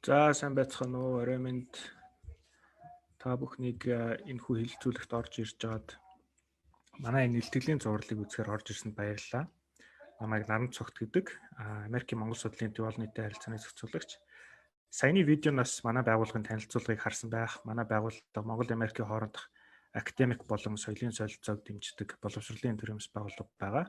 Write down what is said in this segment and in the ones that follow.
За сайн байцгаана уу? Орой минь та бүхнийг энэхүү хэлэлцүүлэгт орж ирж байгаад манай энэ илтгэлийн зурлыг үзэхээр орж ирсэнд баярлалаа. Намайг Наран Цогт гэдэг Америкийн Монгол судлалын төв олон нийтийн харилцааны зохицуулагч. Саяны видеоноос манай байгууллагын танилцуулгыг харсан байх. Манай байгууллага Монгол Америкийн хоорондох академик болон соёлын солилцоог дэмждэг боловсролын төрөмс байгууллага байгаа.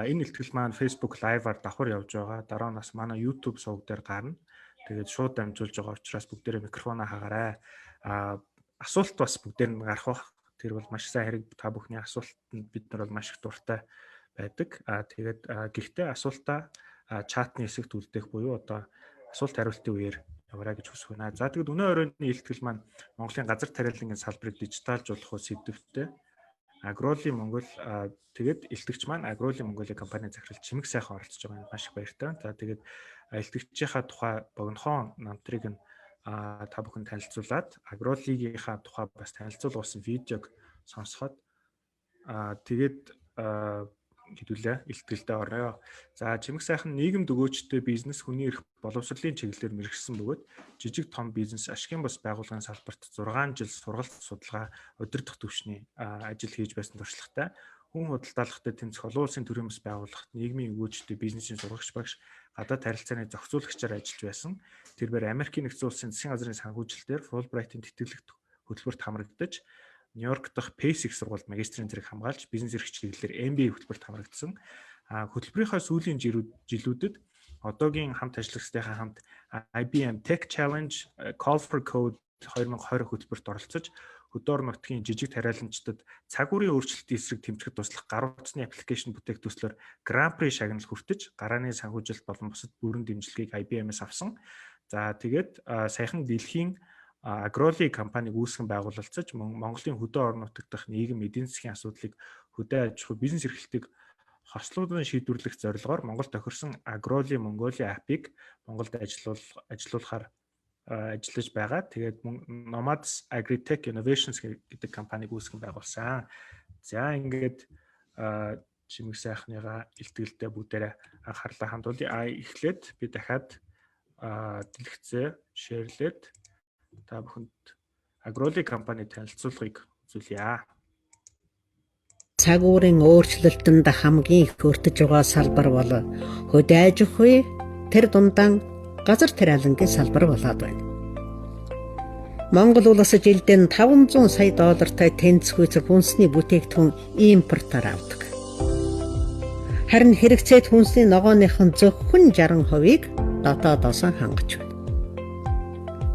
Энэ илтгэл маань Facebook Live-аар давхар явж байгаа. Дараа нь бас манай YouTube суваг дээр гарна. Тэгээд шууд дамжуулж байгаа учраас бүгдээрээ микрофоноо хагаарай. Асуулт бас бүгдээр нь гарах бах. Тэр бол маш сайн хэрэг. Та бүхний асуултанд бид нар бол маш их дуртай байдаг. Тэгээд гэхдээ асуултаа чатны хэсэгт үлдээх буюу одоо асуулт хариултын үеэр яваарай гэж хүсэж байна. За тэгээд өнөө оройны илтгэл маань Монголын газар тариалангийн салбарыг дижиталжуулах сэдвтэй. Агроли Монгол тэгээд илтгэгч маань Агроли Монголын компани захирал Чимэг сайхан оролцож байгаа нь маш их баяртай. За тэгээд илтгэгчийнхаа тухай богинохон намтрыг нь та бүхэн танилцуулаад Агролигийнхаа тухай бас танилцуулсан видеог сонсоход тэгээд хэдүүлээ илтгэлдээ орё. За Чимэг сайхан нийгэмд өгөөжтэй бизнес хүний эрх боловсролын чиглэлээр мэргэжсэн бөгөөд жижиг том бизнес ашигын бус байгууллагын салбарт 6 жил сургалт судалгаа удирдах төвчний ажил хийж байсан туршлагатай хүн худалдаалгатай тэмцэх олон улсын төрийн бас байгууллагт нийгмийн өгөөжтэй бизнесийн сургагч багш гадаад харилцааны зохицуулагчаар ажиллаж байсан. Тэрээр Америкийн нэгдсэн улсын засгийн газрын санхүүжилтээр Fulbright-ийн тэтгэлэгт хөтөлбөрт хамрагдаж Нью-Йорк дахь Pace их сургуульд магистрийн зэрэг хамгаалж бизнес эрх чиглэлээр MBA хөтөлбөрт хамрагдсан. Хөтөлбөрийнхөө сүүлийн жилүүдэд одоогийн хамт ажиллагчдынхаа хамт IBM Tech Challenge Call for Code 2020 хөтөлбөрт оролцож хөдөө орон нутгийн жижиг тариаланчдад цаг үеийн өөрчлөлтийн эсрэг тэмцэхэд туслах гар утасны аппликейшн бүтээгдэхүүнээр Grand Prix шагнал хүртэж гарааны санхүүжилт болон бусад бүрэн дэмжлэгийг IBM-ээс авсан. За тэгээд саяхан дэлхийн Агроли компаниг үүсгэн байгуулалцаж Монголын хөдөө орон нутаг дахь нийгэм эдийн засгийн асуудлыг хөдөө аж ахуй бизнес эрхлэлтийг хослуулан шийдвэрлэх зорилгоор Монгол тохирсон Агроли Mongolia app-ыг Монголд ажиллуулахаар ажиллаж байгаа. Тэгээд Nomads Agritech Innovations гэдэг компаниг үүсгэн байгуулсан. За ингээд Чимэг сайхныгаа илтгэлтэй бүгдээрээ анхаарлаа хандуулъя. Эхлээд би дахиад дэлгэцээ шеэрлээд та бүхэнд Агроли компани танилцуулгыг үзүүлье. Цаг уурын өөрчлөлтөнд хамгийн их өртөж байгаа салбар бол хөдөө аж ахуй, тэр дундаа газар тариалангийн салбар болоод байна. Монгол улс жилдээ 500 сая доллартай тэнцвэр хүнсний бүтээгдэхүүн импортоор авдаг. Харин хэрэгцээт хүнсний ногооныхон зөвхөн 60%-ийг дотоодоос хангаж байна.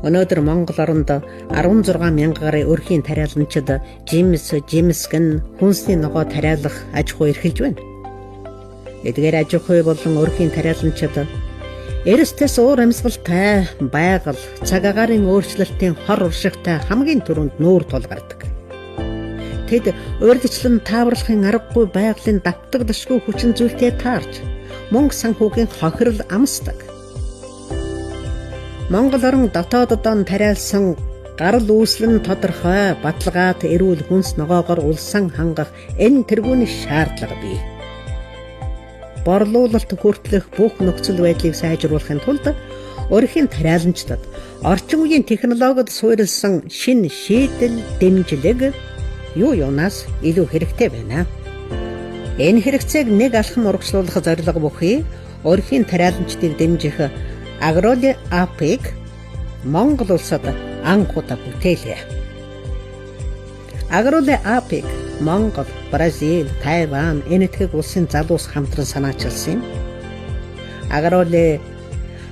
Өнөөдөр Монгол оронд 16 мянган гаруй өрхийн тариаланчид жимсгэн хүнсний ногоо тариалах аж ахуй эрхэлж байна. Эдгээр аж ахуй болон өрхийн тариаланчид эрсдэс уур амьсгалтай байгаль цаг агаарын өөрчлөлтийн хор уршигтай хамгийн түрүүнд нүүр тулгардаг. Тэд урьдчилан тааварлахын аргагүй байгалийн давтагдшгүй хүчин зүйлтэй таарч мөнгө санхүүгийн хохирол амсдаг. Монгол орон дотооддоо тариалсан гарал үүслэн тодорхой баталгаат эрүүл хүнс ногоогоор улсан хангах энэ тэргүүний шаардлага бий. Борлуулалт хүртэлх бүх нөхцөл байдлыг сайжруулахын тулд өрхийн тариаланчдад орчин үеийн технологид суурилсан шинэ шийдэл дэмжлэг юунаас илүү хэрэгтэй байна. Энэ хэрэгцээг нэг алхам урагшлуулах зорилго бүхий өрхийн тариаланчдыг дэмжих Агроли app-ыг Монгол улсад анх удаа бүтээлээ. Агроли app-ыг Монгол, Бразил, Тайван, энэтхэг улсын залуус хамтран санаачилсан юм. Агроли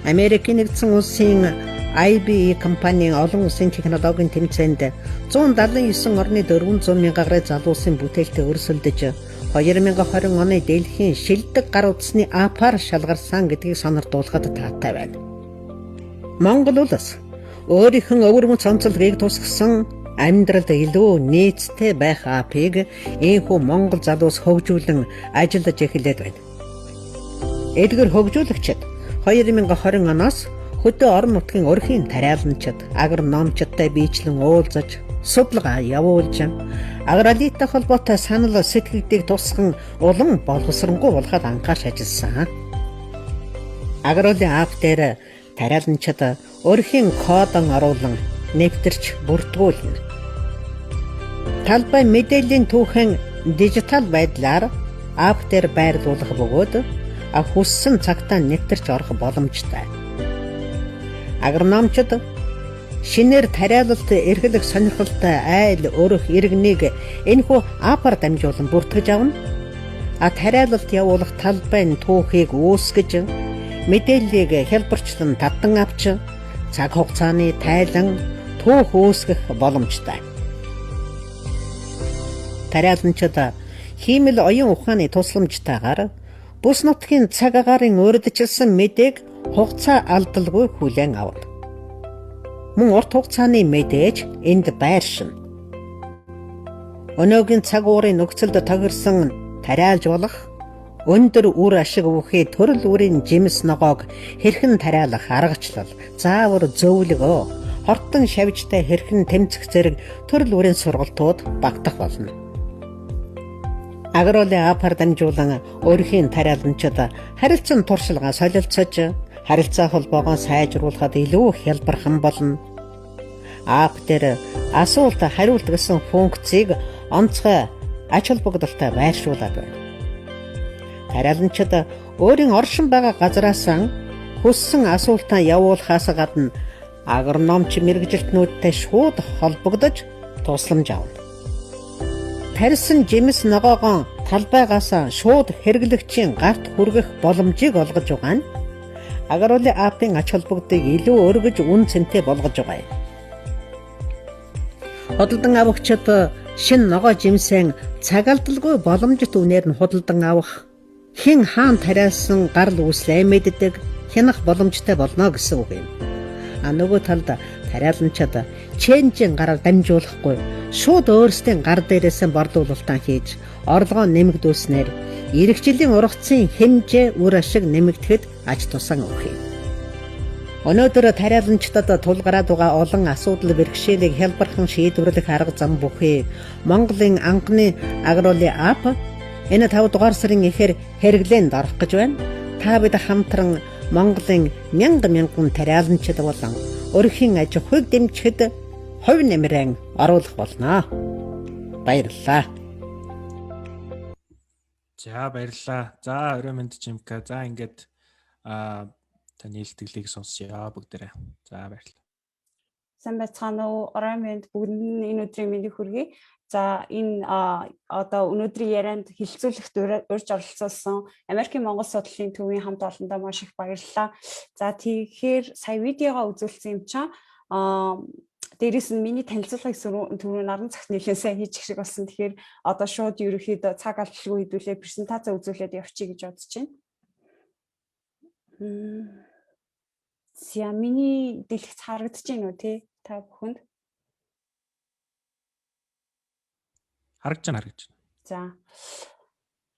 Америкийн нэгдсэн улсын IBE компанийн олон улсын технологийн тэмцээнд 179 орны 400 мянган гаруй залуусын бүтээлтэй өрсөлдөж 2020 оны дэлхийн шилдэг гар утасны app-аар шалгарсан гэдгийг сонирдуулахад таатай байна. Монгол улс өөрийнхөө өвөрмөц онцлогийг тусгасан амьдралд илүү нийцтэй байх app-ыг энэхүү Монгол залуус хөгжүүлэн ажиллаж эхлээд байна. Эдгээр хөгжүүлэгчид 2020 оноос хөдөө орон нутгийн өрхийн тариаланчид, агрономчдтай биечлэн уулзаж, судалгаа явуулж, агролитой холбоотой санал сэтгэгдийг тусган улам боловсронгуй болгоход анхаарч ажилласан. Агроли app дээр тариаланчид өөрхийн кодон оруулан нэвтэрч бүртгүүлнэ. Талбай мэдээллийн түүхэн дижитал байдлаар ап дээр байрлуулах бөгөөд хүссэн цагтаа нэвтэрч орох боломжтой. Агрономчид шинээр тариалалт эрхлэх сонирхолтой айл өрөх иргэнийг энэхүү апаар дамжуулан бүртгэж авна. Тариалалт явуулах талбайн түүхийг үүсгэж, мэдээллийг хялбарчлан татан авч, цаг хугацааны тайлан түүх үүсгэх боломжтой. Тариаланчид хиймэл оюун ухааны тусламжтайгаар бүс нутгийн цаг агаарын урьдчилсан мэдээг хугацаа алдалгүй хүлээн авна. Мөн урт хугацааны мэдээж энд байршина. Өнөөгийн цаг уурын нөхцөлд тохирсон тариалж болох өндөр үр ашиг бүхий төрөл бүрийн жимс ногоог хэрхэн тариалах аргачлал, заавар зөвлөгөө, хортон шавьжтай хэрхэн тэмцэх зэрэг төрөл бүрийн сургалтууд багтах болно. Агролын апаар дамжуулан өөрхийн тариаланчид харилцан туршилгаа солилцож, харилцаа холбоогоо сайжруулахад илүү хялбархан болно. Ап дээр асуулт хариулт гэсэн функцийг онцгой ач холбогдолтой байршуулад байна. Тариаланчид өөрийн оршин байгаа газараас хүссэн асуултаа явуулахаас гадна агрономч мэргэжилтнүүдтэй шууд холбогдож тусламж авна. Тарьсан жимс ногоогоо талбайгаас шууд хэрэглэгчийн гарт хүргэх боломжийг олгож байгаа нь агролын апын ач холбогдыг илүү өргөж үн цэнтэй болгож байгаа юм. Худалдан авагчид шинэ ногоо жимсээ цаг алдалгүй боломжит үнээр нь худалдан авах, хэн хаан тариалсан гарал үүслээ мэддэг, хянах боломжтой болно гэсэн үг юм. Нөгөө талд тариаланчид чэнжин гараар дамжуулахгүй шууд өөрсдийн гар дээрээс борлуулалтаа хийж орлогоо нэмэгдүүлснээр иргэжлийн ургацын хэмжээ үр ашиг нэмэгдэхэд аж туссан өгөх юм. Өнөөдөр тариаланчдад тулгараад байгаа олон асуудал бэрхшээлийг хялбархан шийдвэрлэх арга зам бүхий Монголын анхны агролын ап энэ 5 дугаар сарын эхээр хэрэглээнд орох гэж байна. Та бид хамтран Монголын мянган тариаланчид болон өрхийн аж ахуйг дэмжихэд хувь нэмрээ оруулах болно. Баярлалаа. За баярлалаа. За орой мэнд Жимка. За ингээд таны илтгэлийг сонсъё бүгдээрээ. За баярлалаа. Сайн байцгаана уу? Орой мэнд бүгдэнд энэ өдрийн мэндийг хүргэе. За энэ одоо өнөөдрийн ярианд хилцүүлэгт урьж оролцуулсан Америкийн Монгол судлалын төвийн хамт олондоо маш их баярлалаа. За тэгэхээр сая видеогоо үзүүлсэн юм чам дээрээс нь миний танилцуулгыг түрүүн наран цагт нэлээд сайн хийж их шиг болсон. Тэгэхээр одоо шууд ерөөхдөө цаг алдалгүй хэдүүлээ презентац үзүүлээд явчих гэж бодож байна. За миний дэлгэц харагдаж байна уу те та бүхэнд? Харагдаж байна. За.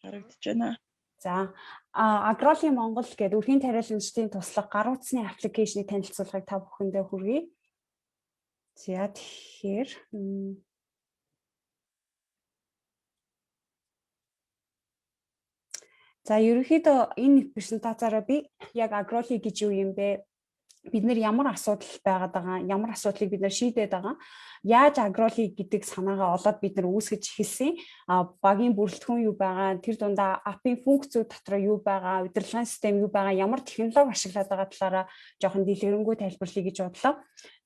Харагдаж байна. За Агролын Монгол гэдэг өрхийн тариаланчдын туслах гар утасны аппликейшнийг танилцуулгыг та бүхэндээ хүргэе. За тэгэхээр за ерөнхийдөө энэ презентацаараа би яг агроли гэж юу юм бэ? Бид нэр ямар асуудал байгаад байгаа, ямар асуудлыг бид нэр шийдээд байгаа, яаж агроли гэдэг санаагаа олоод бид нар үүсгэж эхэлсэн. Багийн бүрэлдэхүүн юу байгаа, тэр дундаа апын функцүүд дотор юу байгаа, удирдлагын систем юу байгаа, ямар технологи ашиглаад байгаа талаараа жоохон дэлгэрэнгүй тайлбарлая гэж бодлоо.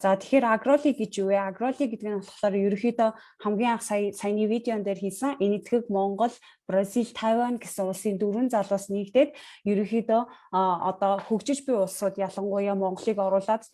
За тэгэхээр агроли гэж юу вэ? Агроли гэдэг нь болохоор ерөнхийдөө хамгийн анх саяны видеон дээр хийсэн энэтхэг Монгол, Бразил, Тайван гэсэн улсын 4 залуус нэгдээд ерөнхийдөө одоо хөгжиж буй улсууд ялангуяа Монголыг оруулаад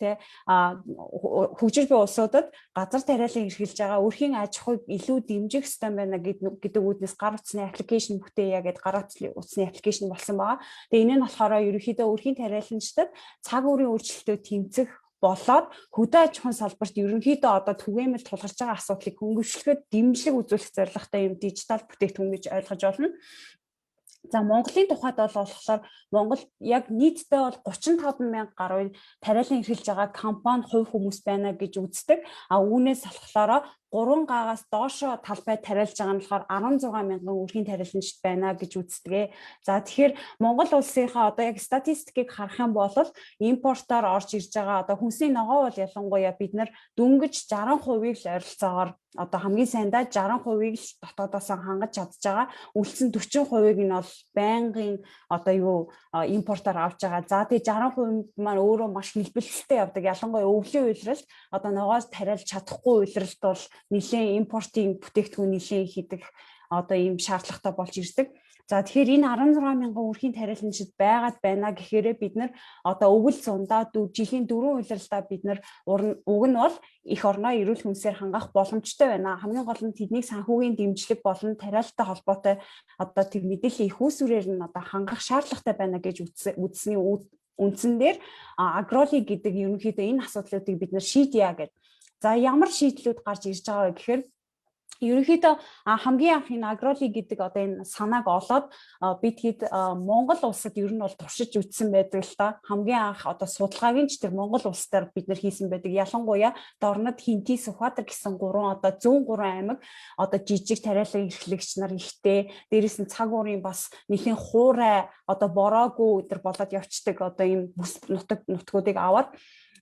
хөгжиж буй улсуудад газар тариалан эрхэлж байгаа өрхийн аж ахуйг илүү дэмжих систем байна гэдэг үүднээс гар утасны аппликейшн бүтээе гэдэг гар утасны аппликейшн болсон байгаа. Тэгээ энэ нь болохоор ерөнхийдөө өрхийн тариаланчдад цаг үеийн өөрчлөлтөд тэмцэх болоод хөдөө аж ахуйн салбарт ерөнхийдөө одоо түгээмэл тулгарч байгаа асуудлыг хөнгөвчлөхөд дэмжлэг үзүүлэх зорилготой юм дижитал бүтээгдэхүүн гэж ойлгож байна. За Монголын тухайд бол болохоор Монгол яг нийтдээ бол 35,000 гаруй тариалан эрхэлж байгаа компани хувь хүмүүс байна гэж үздэг. А үүнээс болохоор 3 гаагаас доошо талбай тариалж байгаа нь болохоор 16,000 өрхийн тариаланчид байна гэж үздэг. За тэгэхээр Монгол улсынхаа одоо яг статистикийг харах юм бол импортоор орж ирж байгаа одоо хүнсний ногоо бол ялангуяа бид нар дөнгөж 60%-ийг л ойролцоогоор одоо хамгийн сайндаа 60%-ийг л дотоодоос хангаж чадж байгаа. Үлдсэн 40%-ийг нь бол байнгын одоо импортоор авч байгаа. За тэгээ 60% маань өөрөө маш хэлбэлцэлтэй явдаг. Ялангуяа өвлийн уйлралт одоо ногоос тариалж чадахгүй уйлралт бол нэлээд импортын бүтээгдэхүүн нэлээд хийдэг одоо ийм шаардлагатай болж ирдэг. За тэгэхээр энэ 16,000 өрхийн тариаланчид байгаад байна гэхээрээ бид нар одоо өвөл зундаа жилийн 4 уйлралтаа бид нар уг нь бол их орноо эрүүл хүнсээр хангах боломжтой байна. Хамгийн гол нь тэднийг санхүүгийн дэмжлэг болон тариалалтай холбоотой одоо тэр мэдээллийн их усүрээр нь одоо хангах шаардлагатай байна гэж үзсний үндсэн дээр агроли гэдэг ерөнхийдөө энэ асуудлуудыг бид нар шийдъя гэдэг. За ямар шийдлүүд гарч ирж байгаа вэ гэхээр ерөнхийдөө хамгийн анх энэ агроли гэдэг одоо энэ санааг олоод бид хэд Монгол улсад ер нь бол туршиж үзсэн байдаг л та. Хамгийн анх одоо судалгааг нь ч тэр Монгол улс дээр бид нар хийсэн байдаг. Ялангуяа Дорнод, Хинти, Сүхбаатар гэсэн 103 аймаг одоо жижиг тариалан эрхлэгч нар ихтэй. Дээрээс нь цаг уурын бас нэлийн хуурай одоо бороогүй өдр болоод явцдаг одоо ийм бүс нутгуудыг аваад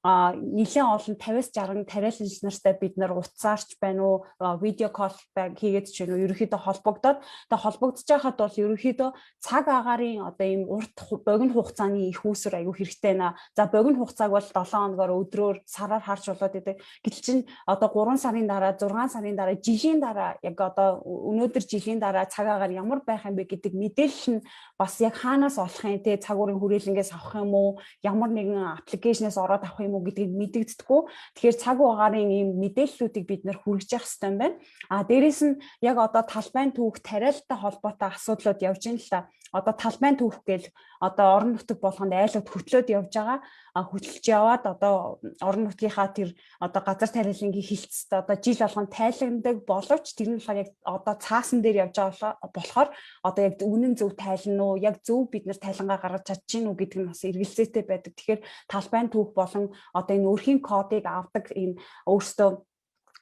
нэлээд олон 50-60 тариаланч нартай бид нар утсаарч байна уу, видео кол хийгээд ч байна уу, ерөнхийдөө холбогдоод холбогдож байхад бол ерөнхийдөө цаг агаарын одоо ийм урт богино хугацааны их үүсвэр аягүй хэрэгтэй байна. За богино хугацааг бол 7 хоногоор өдрөөр сараар харж болоод идэг. Гэтэл чинь одоо 3 сарын дараа, 6 сарын дараа, жилийн дараа яг одоо өнөөдөр жилийн дараа цаг агаар ямар байх юм бэ гэдэг мэдээлэл нь бас яг хаанаас олох юм те, цаг уурын хүрээлэнгээс авах юм уу, ямар нэгэн аппликейшнээс ороод авах юм гэдгийг мэдэгддэггүй. Тэгэхээр цаг агаарын ийм мэдээллүүдийг бид нэр хүргэж явах хэрэгтэй юм байна. Дээрээс нь яг одоо талбайн түүх тариалалтай холбоотой асуудлууд явж байна л та. Одоо талбайн түүх гэл одоо орон нутаг болгонд айлууд хөтлөөд явж байгаа. Хөтлөж яваад одоо орон нутгийнхаа тэр одоо газар тариалангийн хилцэд одоо жил болгон тайлагнадаг боловч тэр нь болохоор яг одоо цаасан дээр явж байгаа болохоор одоо яг үнэн зөв тайлна уу, яг зөв бид нар тайлангаа гаргаж чадчихна уу гэдэг нь бас эргэлзээтэй байдаг. Тэгэхээр талбайн түүх болон одоо энэ өрхийн кодыг авдаг энэ өөрсдөө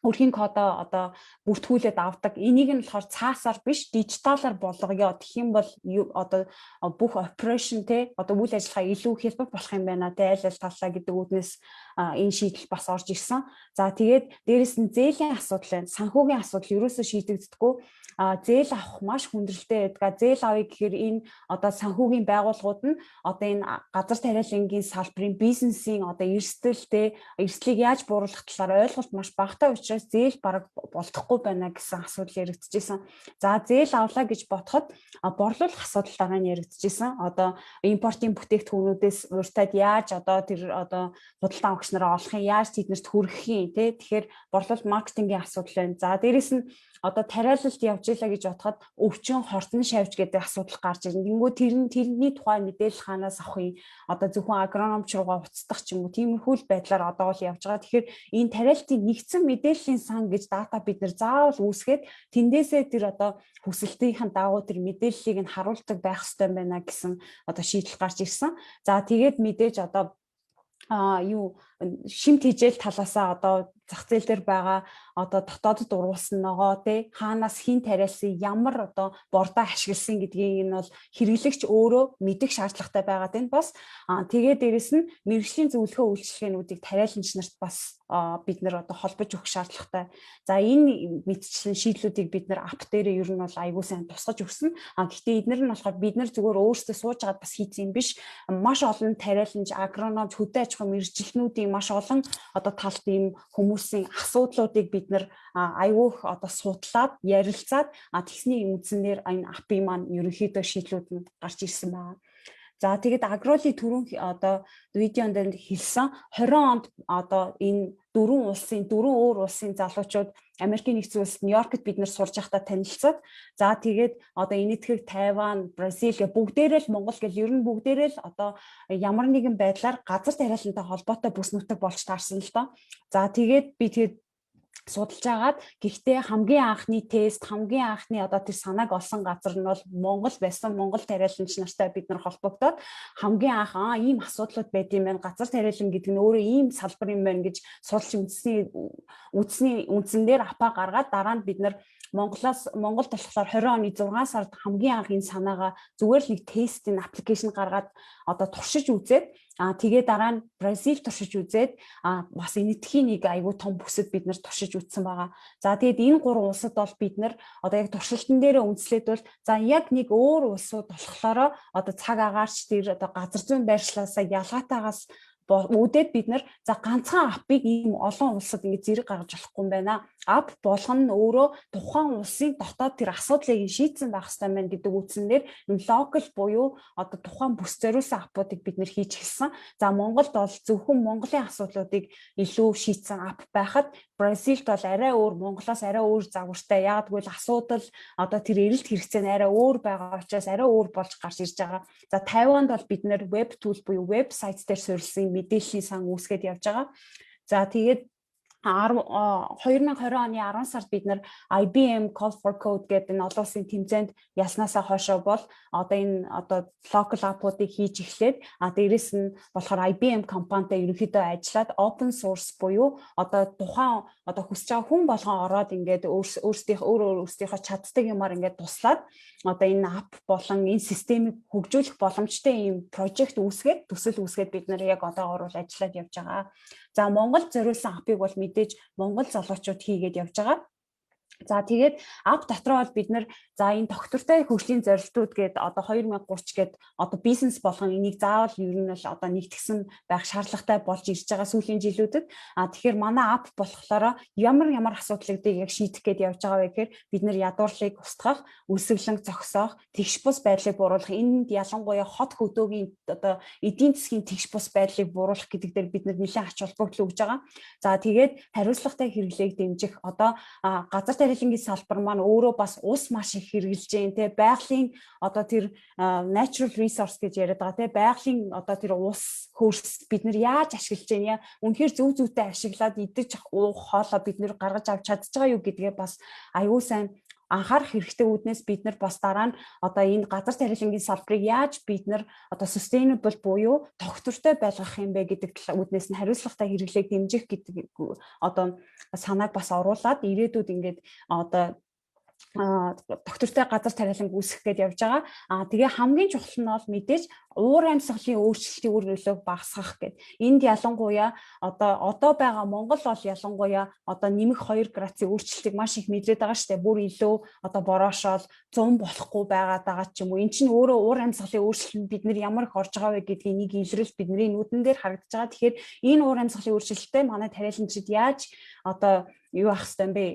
өрхийн кодоо одоо бүртгүүлээд авдаг. Энийг нь болохоор цаасаар биш дижиталаар болгоё. Тэгэх юм бол одоо бүх operation те одоо үйл ажиллагаа илүү хялбар болох юм байна те, айл талаа гэдэг үднээс энэ шийдэл бас орж ирсэн. За тэгээд дээрэс нь зээлийн асуудал байна. Санхүүгийн асуудал ерөөсөө шийдэгддэггүй. Зээл авах маш хүндрэлтэй байдаг. Зээл авъя гэхээр энэ одоо санхүүгийн байгууллагууд нь одоо энэ газар тариалангийн салбарын бизнесийн одоо эрсдэлтэй эрсдлийг яаж бууруулах талаар ойлголт маш багатай учраас зээл бараг болдохгүй байна гэсэн асуудал яригдчихсэн. За зээл авлаа гэж бодоход борлуулах асуудал дараа нь яригдчихсэн. Одоо импортын бүтээгдэхүүнүүдээс урьдчилан яаж одоо тэр одоо худалдан авагч нараа олох юм, яаж тэднэрт хүргэх юм те. Тэгэхээр борлуулалт маркетингийн асуудал байна. За дээрэс нь одоо тариалалт явж илаа гэж бодоход өвчин хортон шавж гэдэг асуудал гарч ирнэ. Тэнгүү тэрний тухай мэдээлэл хаанаас авах юм? Одоо зөвхөн агрономч руугаа уцтах ч юм уу тиймэрхүү байдлаар одоо бол явж байгаа. Тэгэхээр энэ тариалалтын нэгдсэн мэдээллийн сан гэж дата бид нар заавал үүсгээд тэндээсээ тэр одоо хүсэлтийн дагуу тэр мэдээллийг нь харуулдаг байх хэрэгтэй байна гэсэн одоо шийдэл гарч ирсэн. За тэгээд мэдээж одоо шимт хижээл талаасаа одоо зах зээл дээр байгаа одоо дотоодд ургуулсан ногоо те хаанаас хин тариалсан ямар одоо бордоо ашигласан гэдгийг нь бол хэрэглэгч өөрөө мэдэх шаардлагатай байгаад байна. Бас тэгээд дээрэс нь мэргэжлийн зөвлөгөө үйлчилгээнүүдийг тариаланч нарт бас бид нэр одоо холбож өгөх шаардлагатай. За энэ мэдчлэн шийдлүүдийг бид нэр ап дээрээ ер нь бол аягүй сайн тусгаж өгсөн. Гэхдээ эдгээр нь болохоор бид нар зүгээр өөрсдөө сууж агаад бас хийсэн юм биш. Маш олон тариаланч, агрономч, хөдөө аж ахуйн мэргэжилтнүүдийн маш олон одоо талт ийм хүмүүсийн асуудлуудыг бид нар аягүй одоо судлаад, ярилцаад тэгсний үндсээр энэ апын маань ерөнхийдөө шийдлүүд нь гарч ирсэн байна. За тэгээд агроли түрүүн одоо видеонд хэлсэн 20 онд одоо энэ дөрвөн өөр улсын залуучууд Америкийн нэгдсэн улсад Нью-Йоркт бид нар сурж байхдаа танилцаад за тэгээд одоо энэтхэг Тайван, Бразил бүгдээрээ л Монгол гэл ер нь бүгдээрээ л одоо ямар нэгэн байдлаар газар тариалантай холбоотой бүс нутаг болж таарсан л доо. За тэгээд би тэгээд судалж агаад гэхдээ хамгийн анхны тест хамгийн анхны одоо тэр санааг олсон газар нь бол Монгол байсан. Монгол тариаланч нартай бид нар холбогдоод хамгийн анх ийм асуудлууд байд юм байна. Газар тариалан гэдэг нь өөрөө ийм салбар юм байна гэж судалж үзсний үндсэн дээр апа гаргаад дараа нь бид нар Монголд болохоор 20 оны 6 сард хамгийн анх энэ санаагаа зүгээр л нэг тестийн аппликейшн гаргаад одоо туршиж үзээд тэгээ дараа нь Бразил туршиж үзээд бас энэтхийн нэг айгүй том бүсэд бид нар туршиж үзсэн байгаа. За тэгээд энэ гурван улсад бол бид нар одоо яг туршилтан дээрээ үндэслээд бол за яг нэг өөр улсууд болохоор одоо цаг агаарч тэр одоо газар зүйн байршлаасаа ялгаатаагаас үүдээд бид нар за ганцхан апыг ийм олон улсад ингэ зэрэг гаргаж болохгүй юм байна. Ап болгоно нь өөрөө тухайн улсын дотоод тэр асуудлыг шийдсэн байх хэрэгтэй байна гэдэг үгснээр юм локал буюу одоо тухайн бүс зориулсан апуудыг бид нэр хийж эхэлсэн. За Монголд бол зөвхөн Монголын асуудлуудыг илүү шийдсэн ап байхад Бразилд бол арай өөр, Монголоос арай өөр загвартай. Яг тэгвэл асуудал одоо тэр эрэлт хэрэгцээ нь арай өөр байгаа учраас арай өөр болж гарч ирж байгаа. За Тайванд бол бид нэр веб тул буюу вебсайт дээр суурилсан мэдээллийн сан үүсгэж явж байгаа. За тэгээд 2020 оны 10 сард бид нар IBM Call for Code гэдэг энэ олон улсын тэмцээнд ялснаасаа хойшоо бол одоо энэ одоо local app-уудыг хийж эхлээд дээрэс нь болохоор IBM компанитай ерөнхийдөө ажиллаад open source буюу одоо тухайн одоо хүсэж байгаа хүн болгон ороод ингээд өөрсдийнхөө чаддаг юмар ингээд туслаад одоо энэ app болон энэ системийг хөгжүүлэх боломжтой ийм project үүсгээд төсөл үүсгээд бид нар яг одоогоор бол ажиллаад явж байгаа. За Монгол зориулсан апыг бол мэдээж Монгол залуучууд хийгээд явж байгаа. За тэгээд ап дотроо бол бид нар за энэ доктортой хөгжлийн зорилтууд гээд одоо 2030 гээд одоо бизнес болгон энийг заавал ер нь бол одоо нэгтгэсэн байх шаардлагатай болж ирж байгаа сүүлийн жилүүдэд. Тэгэхээр манай ап болохоор ямар асуудлуудыг яг шийдэх гээд явж байгаа вэ гэхээр бид нар ядуурлыг устгах, үлсэглэн зогсоох, тэгш бус байдлыг бууруулах, энд ялангуяа хот хөдөөгийн одоо эдийн засгийн тэгш бус байдлыг бууруулах гэдэг дээр бид нар нэлээд ач холбогдол өгж байгаа. За тэгээд хариуцлагатай хэрэглээг дэмжих одоо газар тариалангийн салбар маань өөрөө бас ус маш их хэрэгжилж байна те байгалийн одоо тэр natural resource гэж яриад байгаа те байгалийн одоо тэр ус хөрс бид нар яаж ашиглаж байна үнэхээр зөв зөвтэй ашиглаад идэж уух хоолоо бид нар гаргаж авч чадж байгаа юу гэдгээ бас аюул сайн анхаарах хэрэгтэй үүднээс бид нар бас дараа нь одоо энэ газар тариалангийн салбарыг яаж бид нар одоо sustainable буюу тогтвортой байлгах юм бэ гэдэг үүднээс нь хариуцлагатай хэрэглээг дэмжих гэдэг одоо санааг бас оруулаад ирээдүйд ингээд одоо доктортой газар тариаланг үүсгэх гээд явж байгаа. Тэгээ хамгийн чухал нь бол мэдээж уур амьсгалын өөрчлөлтийн үр нөлөөг багасгах гэдэг. Энд ялангуяа одоо байгаа Монгол бол ялангуяа одоо нэмэх 2 градусын өөрчлөлтийг маш их мэдрээд байгаа шүү дээ. Бүр илүү одоо бороошоод 100 болохгүй байгаа ч юм уу. Эн чинь өөрөө уур амьсгалын өөрчлөлт бид нар ямар их орж байгаа вэ гэдгийг нэг илрэл бидний нүдэн дээр харагдаж байгаа. Тэгэхээр энэ уур амьсгалын өөрчлөлттэй манай тариаланчид яаж одоо юу ах хэвтэй бэ?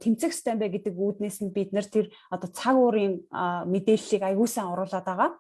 Тэмцэх хэвтэй бэ гэдэг үүднээс нь бид нар тэр одоо цаг уурын мэдээллийг аягуулсан оруулаад байгаа.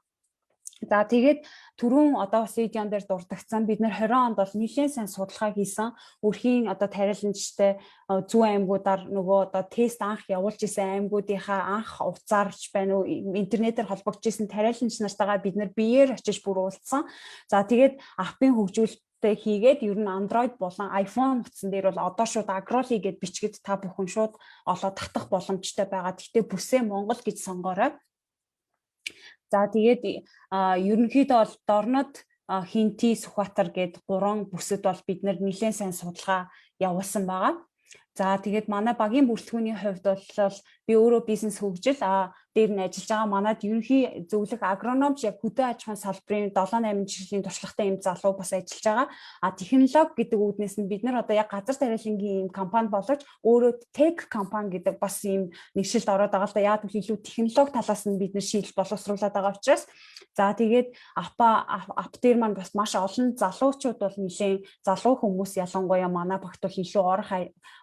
За тэгээд түрүүн одоо бас видеон дээр дурдгдсан бид нэр 20 онд бол нэлээд сайн судалгаа хийсэн. Өрхийн одоо тариаланчтай зүүн аймагуудаар нөгөө одоо тест анх явуулж исэн аймагуудынхаа анх уцаарч байна уу интернетээр холбогдож исэн тариаланч нартайгаа бид нэр биеэр очиж бүр уулзсан. За тэгээд апын хөгжүүлэлттэй хийгээд ер нь Android болон iPhone утсан дээр бол одоо шууд Agroli гэд бичгэд та бүхэн шууд олоод татах боломжтой байгаа. Гэхдээ бүсээ Монгол гэж сонгоорой. За тэгээд ерөнхийдөө бол Дорнод, Хинти, Сүхбаатар гээд 3 бүсэд бол бид нэлээд сайн судалгаа явуулсан байгаа. За тэгээд манай багийн бүрэлдэхүүний хувьд бол би өөрөө бизнес хөгжил дээр нь ажиллаж байгаа. Манад ерөнхий зөвлөх агрономч яг хөдөө аж ахуйн салбарын 7-8 жилийн туршлагатай юм залуу бас ажиллаж байгаа. Технологи гэдэг үүднээс нь бид нар одоо яг газар тариалангийн компани боловч өөрөө tech компани гэдэг бас ийм нэгшилд ороод байгаа л да. Яг илүү технологи талаас нь бид нар шийдэл боловсруулад байгаа учраас за тэгээд ап дээр маань бас маш олон залуучууд бол нэлээд залуу хүмүүс ялангуяа манай багт бол илүү орох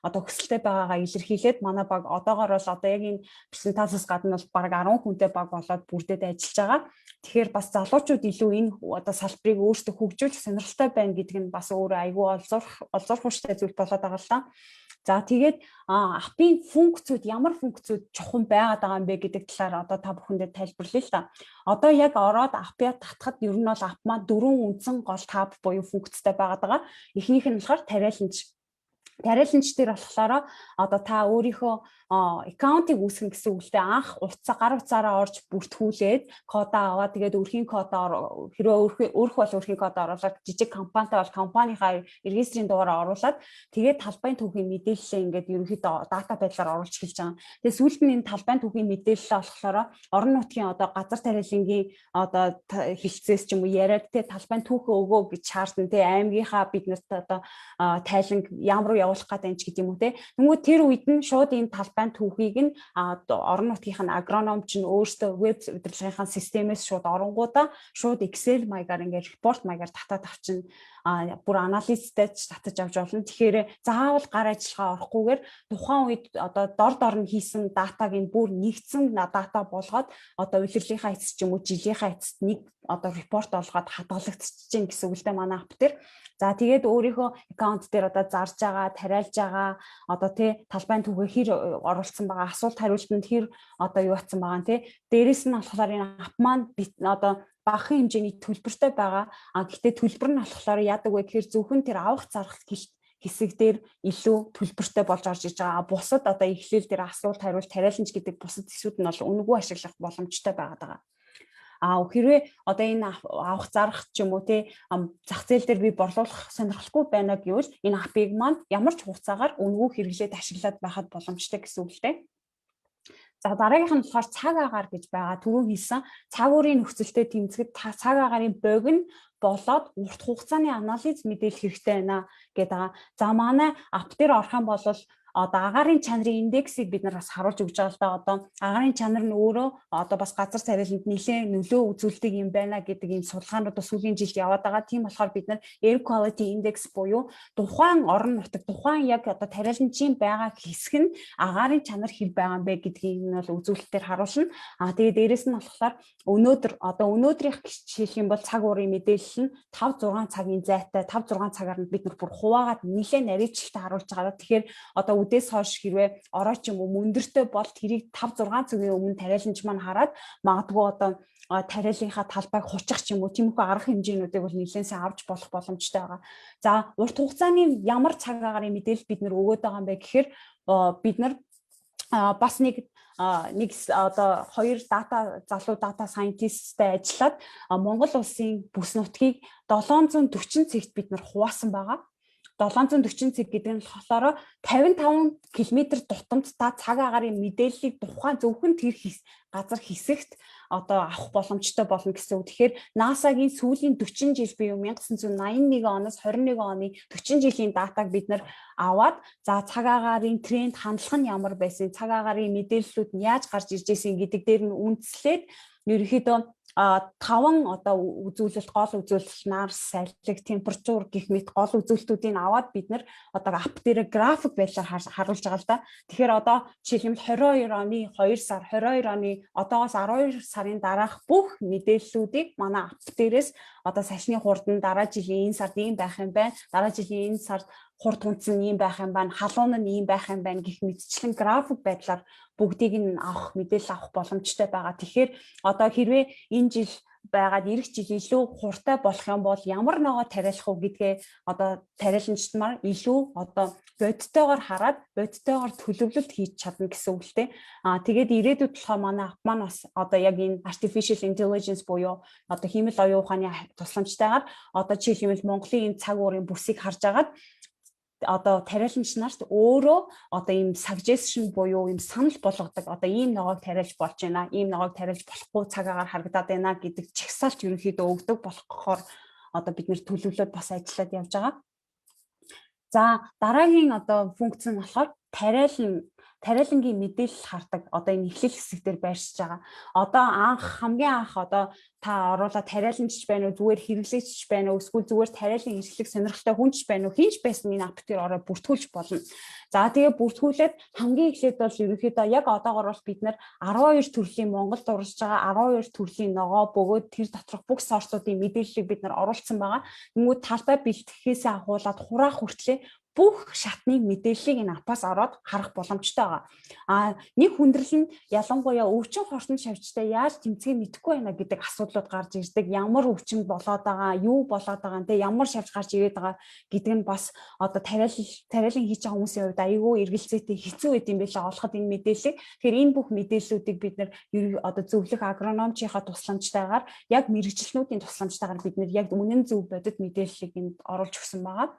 одоо хүсэлтэй байгаагаа илэрхийлээд манай баг одоогоор бол одоо яг энэ презентацаас гадна бол бараг 10 хүнтэй баг болоод бүрдээд ажиллаж байгаа. Тэгэхээр бас залуучууд илүү энэ одоо салбарыг өөрсдөө хөгжүүлж сонирхолтой байна гэдэг нь бас өөрөө айгүй олзуурхууштай зүйл болоод байгаа л та. За тэгээд апын функцүүд ямар функцүүд чухал байгаад байгаа юм бэ гэдэг талаар одоо та бүхэндээ тайлбарлая л та. Одоо яг ороод апыг татхад ер нь бол ап маань 4 үндсэн гол таб буюу функцтэй байгаад байгаа. Эхнийх нь болохоор тариаланч. тариаланч дээр болохоор одоо та өөрийнхөө аккаунтыг үүсгэн гэсэн үгтэй анх гар утсаараа орж бүртгүүлээд кодаа аваад тэгээд өрхийн кодоо хэрвээ өөрөх бол өрхийн кодоо оруулаад жижиг компанитай бол компанийнхаа регистрийн дугаараа оруулаад тэгээд талбайн түүхийн мэдээлэлээ ингээд ерөнхийдөө дата байдлаар оруулж эхэлж байгаа. Тэгээд сүүлд нь энэ талбайн түүхийн мэдээлэл болохоор орон нутгийн одоо газар тариалангийн одоо хилцээс ч юм уу яриад те талбайн түүхээ өгөө гэж шаардсан те аймгийнхаа бид нарт одоо тайланг ямар явуулах гэдэг ч гэдэм үү те. Тэнгүүд тэр үед нь шууд энэ талбайн түүхийг нь орон нутгийнх нь агроном ч өөрсдөө веб удирдлагынхаа системээс шууд оронгуудаа шууд Excel маягаар ингээд репорт маягаар татаад авчин бүр анализтэй татаж авч болно. Тэгэхээр заавал гар ажиллагаа орохгүйгээр тухайн үед одоо дор нь хийсэн датаг нь бүр нэгдсэн дата болгоод одоо улирлынхаа эцэст ч юм уу жилийнхаа эцэст нэг одоо репорт олгоод хадгалагдчихж гин гэсэн үгтэй манай ап дээр. За тэгээд өөрийнхөө аккаунт дээр одоо зарж байгаа, тариалж байгаа одоо тий талбайн түүхээ хэр оруулсан байгаа, асуулт хариултанд хэр одоо юу атсан байгаа тий. Дээрээс нь болохоор энэ ап маань одоо багахан хэмжээний төлбөртэй байгаа. Гэхдээ төлбөр нь болохоор яадаг вэ гэхээр зөвхөн тэр авах зарах хэсэг дээр илүү төлбөртэй болж орж иж байгаа. Бусад одоо эхлэл дээр асуулт хариулт тариаланч гэдэг бусад хэсгүүд нь бол үнэгүй ашиглах боломжтой байгаад байгаа. Хэрвээ одоо энэ авах зарах ч юм уу те зах зээл дээр би борлуулах сонирхолтой байна гэвэл энэ апыг маань ямар ч хугацаагаар үнэгүй хэрэглээд ашиглаад байхад боломжтой гэсэн үг л дээ. За дараагийнх нь болохоор цаг агаар гэж байгаа. Түрүү хэлсэн цаг уурын нөхцөлтэй тэмцэхэд цаг агаарын богино болоод урт хугацааны анализ мэдээлэл хэрэгтэй байна гэдэг. За манай ап дээр орох юм бол одоо агаарын чанарын индексийг бид нар бас харуулж өгч байгаа л да. Одоо агаарын чанар нь өөрөө одоо бас газар тариаланд нэлээд нөлөө үзүүлдэг юм байна гэдэг ийм судалгаанууд бас сүүлийн жилд яваад байгаа. Тийм болохоор бид нар air quality index буюу тухайн орон нутаг, тухайн яг одоо тариаланчийн байгаа хэсэг нь агаарын чанар хэв байгаа юм бэ гэдгийг нь бол үзүүлэлтээр харуулна. Тэгээд дээрэс нь болохоор өнөөдрийнх жишээлх юм бол цаг уурын мэдээлэл нь 5-6 цагийн зайтай 5-6 цагаар нь бид нар бүр хуваагаад нэлээд нарийчлалтай харуулж байгаа. Тэгэхээр одоо үдээс хойш хэрвээ орооч юм уу мөндөртэй бол тэрийг 5-6 цагийн өмнө тариаланч маань хараад магадгүй одоо тариалынхаа талбайг хучих ч юм уу тиймэрхүү арга хэмжээнүүдийг бол нэлээдээ авч болох боломжтой байгаа. За урт хугацааны ямар цаг агаарын мэдээлэл бид нэр өгөөд байгаа юм бэ гэхээр бид нар бас нэг одоо хоёр залуу дата сайентисттэй ажиллаад Монгол улсын бүс нутгийг 740 цагт бид нар хуваасан байгаа. 740 цаг гэдэг нь болохоор 55 км тутамд та цаг агаарын мэдээллийг тухайн зөвхөн тэр газар хэсэгт одоо авах боломжтой болно гэсэн үг. Тэгэхээр NASA-гийн сүүлийн 40 жил буюу 1981 оноос 21 оны 40 жилийн датаг бид нар аваад за цаг агаарын тренд хандлага нь ямар байсан, цаг агаарын мэдээллүүд нь яаж гарч ирж байсан гэдэг дээр нь үндэслээд ерөнхийдөө 5 одоо үзүүлэлт гол үзүүлэлт нар сайллаг температур гэх мэт гол үзүүлэлтүүдийг аваад бид нар одоо ап дээр график байдлаар харуулж байгаа л да. Тэгэхээр одоо жишээлбэл 22 оны 2 сар 22 оны одоогоос 12 сарын дараах бүх мэдээллүүдийг манай ап дээрээс одоо сашны хурдан дараа жилийн энэ сард ийм байх юм байна. Дараа жилийн энэ сард хурд хүнс нь ийм байх юм байна. Халуун нь ийм байх юм байна гэх мэтчлэн график байдлаар бүгдийг нь авах мэдээлэл авах боломжтой байгаа. Тэгэхээр одоо хэрвээ энэ жил байгаад ирэх жил илүү хурдтай болох юм бол ямар нэгэн тариалах уу гэдгээ одоо тариаланчид маань илүү одоо бодтойгоор хараад бодтойгоор төлөвлөлт хийж чадна гэсэн үг л дээ. Тэгээд ирээдүйд болохоор манай ап маань бас одоо яг энэ artificial intelligence буюу одоо хиймэл оюун ухааны тусламжтайгаар одоо жишээлбэл Монголын энэ цаг уурын бүсийг харж агаад одоо тариаланч нарт өөрөө одоо ийм suggestion буюу ийм санал болгодог одоо ийм ногоог тариалж болж байна, ийм ногоог тариалж болохгүй цаг агаар харагдаад байна гэдэг чагсаалт ерөнхийдөө өгдөг болохоор одоо бид нэр төлөвлөлөд бас ажиллаад явж байгаа. За дараагийн одоо функц нь болохоор тариалангийн мэдээлэл хардаг одоо энэ эхлэл хэсэг дээр байршиж байгаа. Одоо хамгийн анх одоо та оруулаад тариаланч байна уу, зүгээр хэрэглэгч байна уу, эсвэл зүгээр тариалан хэрэглэх сонирхолтой хүн ч байна уу, хинч байсан энэ ап дээр ороод бүртгүүлж болно. За тэгээ бүртгүүлээд хамгийн эхлээд бол ерөнхийдөө яг одоогоор бол бид нар 12 төрлийн Монголд урсж байгаа 12 төрлийн ногоо бөгөөд тэр доторх бүх сортуудын мэдээллийг бид нар оруулсан байгаа. Тэнгүүд талбай бэлтгэхээс ахуулаад хураах хүртлээр бүх шатны мэдээллийг энэ аппаас ороод харах боломжтой байгаа. Нэг хүндрэл нь ялангуяа өвчин хортон шавьчтай яаж тэмцэхээ мэдэхгүй байна гэдэг асуудлууд гарч ирдэг. Ямар өвчин болоод байгаа, юу болоод байгаа, тэ ямар шавьж гарч ирээд байгаа гэдэг нь бас одоо тариалан хийж байгаа хүмүүсийн хувьд айгүй эргэлзээтэй хэцүү байд юм байлаа олоход энэ мэдээллийг. Тэгэхээр энэ бүх мэдээллүүдийг бид нэр одоо зөвлөх агрономчийнхаа тусламжтайгаар яг мэрэгчлэнүүдийн тусламжтайгаар бид нэр яг үнэн зөв бодит мэдээллийг энд оруулж өгсөн байгаа.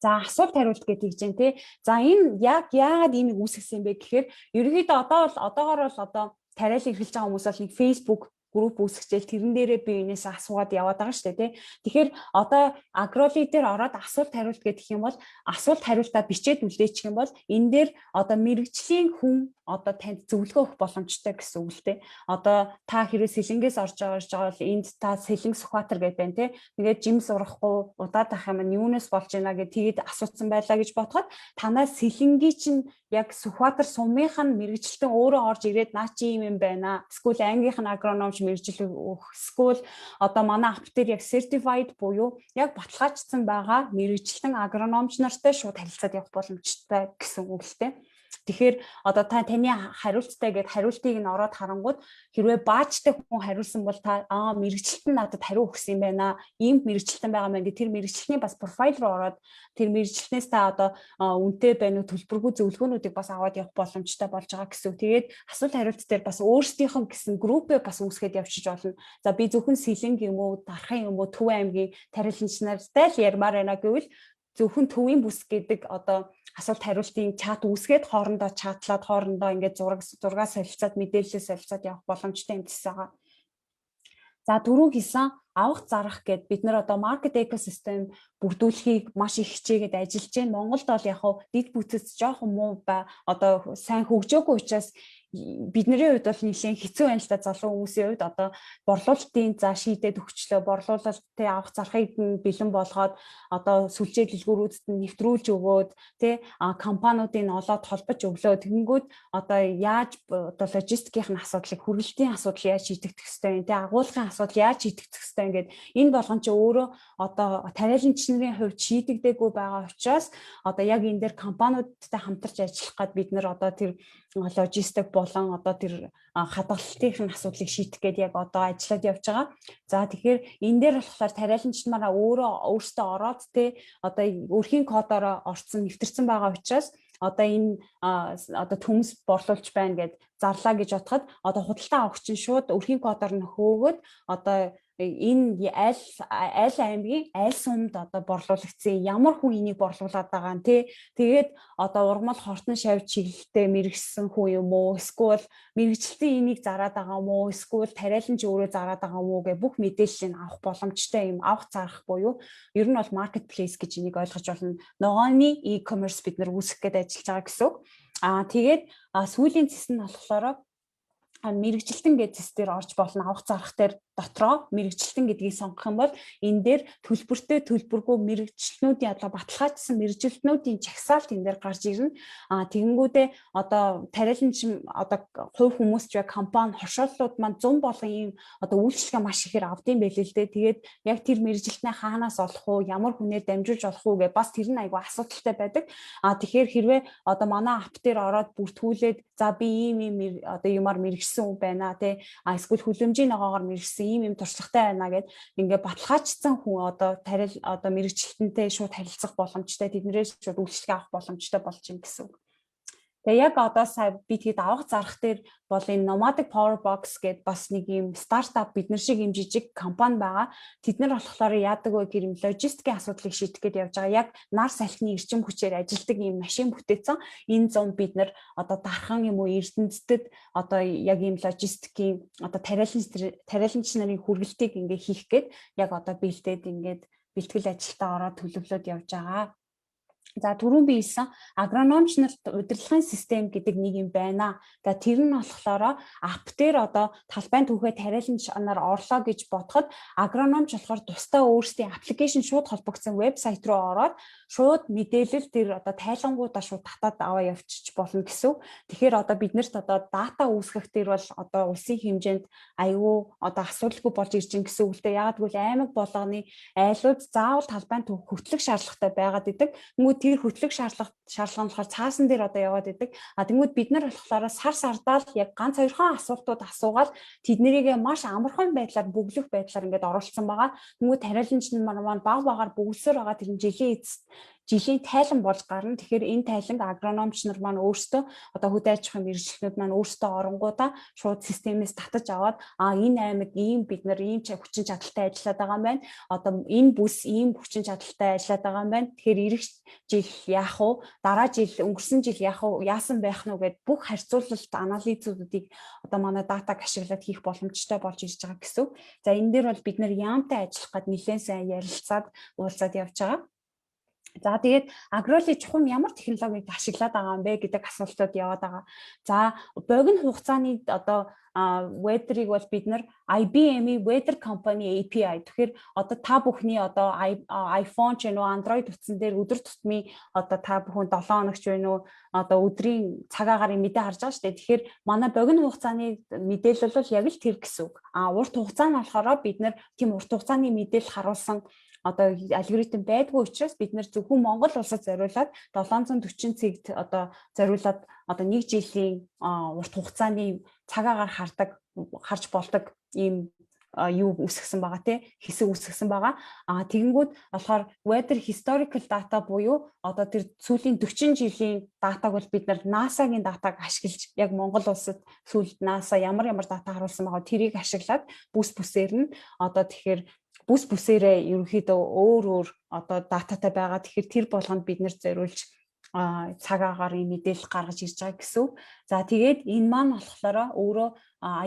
За асуулт хариулт гэдэг чинь тий. За энэ яагаад иймийг үүсгэсэн бэ гэхээр ерөнхийдөө одоогоор бол одоо тариалан эхэлж байгаа хүмүүс бол нэг Facebook групп үүсгэжэл тэрэн дээрээ би энэс асуугаад яваад байгаа шүү дээ тий. Тэгэхээр одоо агроли дээр ороод асуулт хариулт гэдэг юм бол асуулт хариултаа бичээд үлдээчих юм бол энэ дээр одоо мэрэгжлийн хүн одоо танд зөвлөгөө өгөх боломжтой гэсэн үг л дээ. Одоо та хэрэг сэлэнгээс орж байгаа бол энд та сэлэнг сүхбаатар гэдэг байна тий. Тэгээд жим сурахгүй удаад ах юм юунаас болж байна гэж тэгээд асуусан байлаа гэж бодоход танаас сэлэнгийн чинь яг Сүхбаатар сумынх нь мэрэгчлэн өөрөө орж ирээд наа чи юм байна. Эсвэл ангийнх нь агрономч мэрэгжил өгөх. Эсвэл одоо манай апп дээр яг certified буюу яг баталгаажсан байгаа мэрэгчлэн агрономч нартай шууд харилцаад явах боломжтой гэсэн үг л дээ. Тэгэхээр одоо таны хариулттай гэд хариултыг нь ороод харангууд хэрвээ баажтай хүн хариулсан бол та мэрэгчлэлтэн надад хариу өгсөн юм байна. Ийм мэрэгчлэлтэн байгаа мэн гэ тэр мэрэгчлэлтний бас профайл руу ороод тэр мэрэгчлэлтнээс та одоо үнэтэй байна уу төлбөргүй зөвлөгөөнүүдийг бас аваад явах боломжтой болж байгаа гэсэн үг. Тэгээд асуулт хариулт дээр бас өөрсдийнх нь гэсэн группээ бас үүсгээд явчих болно. За би зөвхөн Сэлэнг юм уу, Дархан юм уу, Төв аймгийн тариаланч нартай л ярмаар байна гэвэл зөвхөн төвийн бүс гэдэг одоо асуулт хариултын чат үүсгээд хоорондоо чатлаад хоорондоо ингээд зураг солилцоод мэдээлэл солилцоод явах боломжтой юм гэсэн байгаа. За түрүү хэлсэн авах зарах гэд бид нар одоо маркет экосистем бүрдүүлэхийг маш их хичээгээд ажиллаж байна. Монголд бол яг дид бүтц жоохон муу одоо сайн хөгжөөгүй учраас бидний хувьд бол нэлээд хэцүү байна л да залуу хүмүүсийн хувьд одоо борлуулалтын за шийдээд өгчлөө борлуулалтын авах зархыг бэлэн болгоод одоо сүлжээ дэлгүүрүүдэд нь нэвтрүүлж өгөөд тий компаниудын олоод холбож өглөө тэгэнгүүт одоо яаж одоо логистикийн асуудлыг хүргэлтийн асуудал яаж шийдэгдэх ёстой вэ тий агуулгын асуудал яаж шийдэгдэх ёстой ингээд энэ болгон ч өөрөө одоо тариаланч нарын хувьд шийдэгдээгүй байгаа учраас одоо яг энэ дээр компаниудтай хамтарч ажиллах гээд бид нар одоо тэр логистик болон одоо тэр хадгалалтын асуудлыг шийдэх гээд яг одоо ажиллаад явж байгаа. За тэгэхээр энэ дээр болохоор тариаланч нараа өөрөөсөө ороод те одоо өрхийн кодоор орцсон нэвтэрсэн байгаа учраас одоо энэ одоо төмс борлуулж байна гэд зарлаа гэж бодоход одоо худалдан авагч нь шууд өрхийн кодоор нөхөөгөөд одоо энэ аль аймгийн аль сумд одоо борлуулагдсан ямар хүн энийг борлуулад байгаа нь тий тэгээд одоо ургамал хортон шавь чиглэлтэй мэрэгсэн хүн юм уу эсвэл мэрэгчлэлтийн энийг зараад байгаа юм уу эсвэл тариаланч өөрөө зараад байгаа юм уу гэх бүх мэдээллийг авах боломжтой юм авах зарах буюу ер нь бол marketplace гэж энийг ойлгож болно. Ногооны e-commerce бид нар үүсгэх гээд ажиллаж байгаа гэсэн үг. Тэгээд сүүлийн зэс нь болохоор мэрэгчлэлтэн гэдэг зэс дээр орж болно авах зарах дээр дотроо мэрэгчлэлтэн гэдгийг сонгох юм бол энэ дээр төлбөртэй төлбөргүй мэрэгчлэнүүдийн одоо баталгаажсан мэрэгчлэлтнүүдийн жагсаалт энэ дээр гарч ирнэ. Тэгэнгүүтээ одоо тариаланч одоо хувь хүмүүс ч компани хоршооллууд маань 100 болон ийм одоо үйлчлэгээ маш ихээр авдсан байлээ л дээ. Тэгээд яг тэр мэрэгчлэлтнээ хаанаас олох уу, ямар хүнээр дамжуулж олох уу гэх бас тэр нь айгүй асуудалтай байдаг. Тэгэхээр хэрвээ одоо манай апп дээр ороод бүртгүүлээд за би ийм одоо юмар мэрэгсэн байна тий. Эсвэл хүлэмжийн ногоогоор мэрэгсэн ийм туршлагатай байна гэд ингээ баталгаажсан хүн одоо одоо мэрэгчлэлтэнтэй шууд харилцах боломжтой тэднээс шууд үйлчлэгээ авах боломжтой болж юм гэсэн үг. Тэгээ яг одоо сая би тэгэд авах зарах дээр бол энэ Nomadic Power Box гэдэг бас нэг юм стартап бид нар шиг юм жижиг компани байгаа. Тэд нар болохоор яадаг вэ гэх юм логистикийн асуудлыг шийдэх гээд явж байгаа. Яг нар салхины эрчим хүчээр ажилладаг юм машин бүтээсэн. Энэ зам бид нар одоо Дархан юм уу Эрдэнэтэд одоо яг ийм логистикийн одоо тариаланч нарын хүргэлтийг ингээ хийх гээд яг одоо бэлдээд ингээд бэлтгэл ажилдаа ороод төлөвлөд явж байгаа. За түрүүн би хэлсэн агрономч нарт удирдлагын систем гэдэг нэг юм байна. За тэр нь болохоор ап дээр одоо талбайн түүхээ тариаланч нар орлоо гэж бодоход агрономч болохоор тусдаа өөрсдийн аппликейшн шууд холбогдсон вебсайт руу ороод шууд мэдээлэл тэр одоо тайлангуудаа шууд татаад аваа явчих болно гэсэн. Тэгэхээр одоо биднэрт одоо дата үүсгэх дээр бол одоо улсын хэмжээнд аюу одоо асуудалгүй болж ирж байгаа гэсэн үгтэй. Ягаад гэвэл аймаг болгоны айлууд заавал талбайн түүх хөтлөх шаардлагатай байгаад идэг. Тэр хөтлөх шаардлага нь болохоор цаасан дээр одоо яваад идэг. Тэнгүүд бид нар болохоор сар сардаал яг ганц хоёрхан асуултууд асуугаад тэднэрийгээ маш амархан байдлаар бүглэх байдлаар ингээд оруулсан байгаа. Тэнгүүд тариаланч нар маань баг багаар бүглсээр байгаа тэр жилийн тайлан болж гарна. Тэгэхээр энэ тайланг агрономч нар маань өөрсдөө одоо хөдөө аж ахуйн мэргэжилтнүүд маань өөрсдөө оронгуудаа шууд системээс татаж аваад энэ аймаг ийм бид нар ийм хүчин чадалтай ажиллаад байгаа юм байна. Одоо энэ бүс ийм хүчин чадалтай ажиллаад байгаа юм байна. Тэгэхээр эх жил яах вэ? Дараа жил өнгөрсөн жил яах вэ? Яасан байх нь гэд бүх харьцуулалт анализуудыг одоо манай датаг ашиглаад хийх боломжтой болж ирж байгаа гэсэн. За энэ дээр бол бид нар яамтай ажиллах гээд нэлээд сайн ярилцаад уулзаад явж байгаа. За тэгээд агроли чухам ямар технологиг ашиглаад байгаа юм бэ гэдэг асуултууд яваад байгаа. За богино хугацааны одоо weather-ыг бол бид нар IBM-ийн Weather Company API. Тэгэхээр одоо та бүхний одоо iPhone ч вэ нүү Android утсан дээр өдөр тутмын одоо та бүхэн 7 хоногч вэ нүү одоо өдрийн цаг агарын мэдээ харж байгаа шүү дээ. Тэгэхээр манай богино хугацааны мэдээлэл бол яг л тэр гэсэн үг. Урт хугацаа нь болохоор бид нар тийм урт хугацааны мэдээлэл харуулсан одоо алгоритм байдгүй учраас бид нэр зөвхөн Монгол улсад зориулаад 740 цэгт одоо зориулаад одоо 1 жилийн урт хугацааны цаг агаар харж болдог ийм юу үсгсэн байгаа тий хэсэг үсгсэн байгаа. Тэгэнгүүт болохоор weather historical data буюу одоо тэр сүүлийн 40 жилийн датаг бол бид нар NASA-гийн датаг ашиглаж яг Монгол улсад сүүлд NASA ямар дата харуулсан байгаа тэрийг ашиглаад бүсээр нь одоо тэгэхээр бүсээрээ ерөнхийдөө өөр одоо дататай байгаа. Тэгэхээр тэр болгонд бид нэр зориулж цаг агарын мэдээлэл гаргаж ирж байгаа гэсэн. За тэгээд энэ маань болохоор өөрөө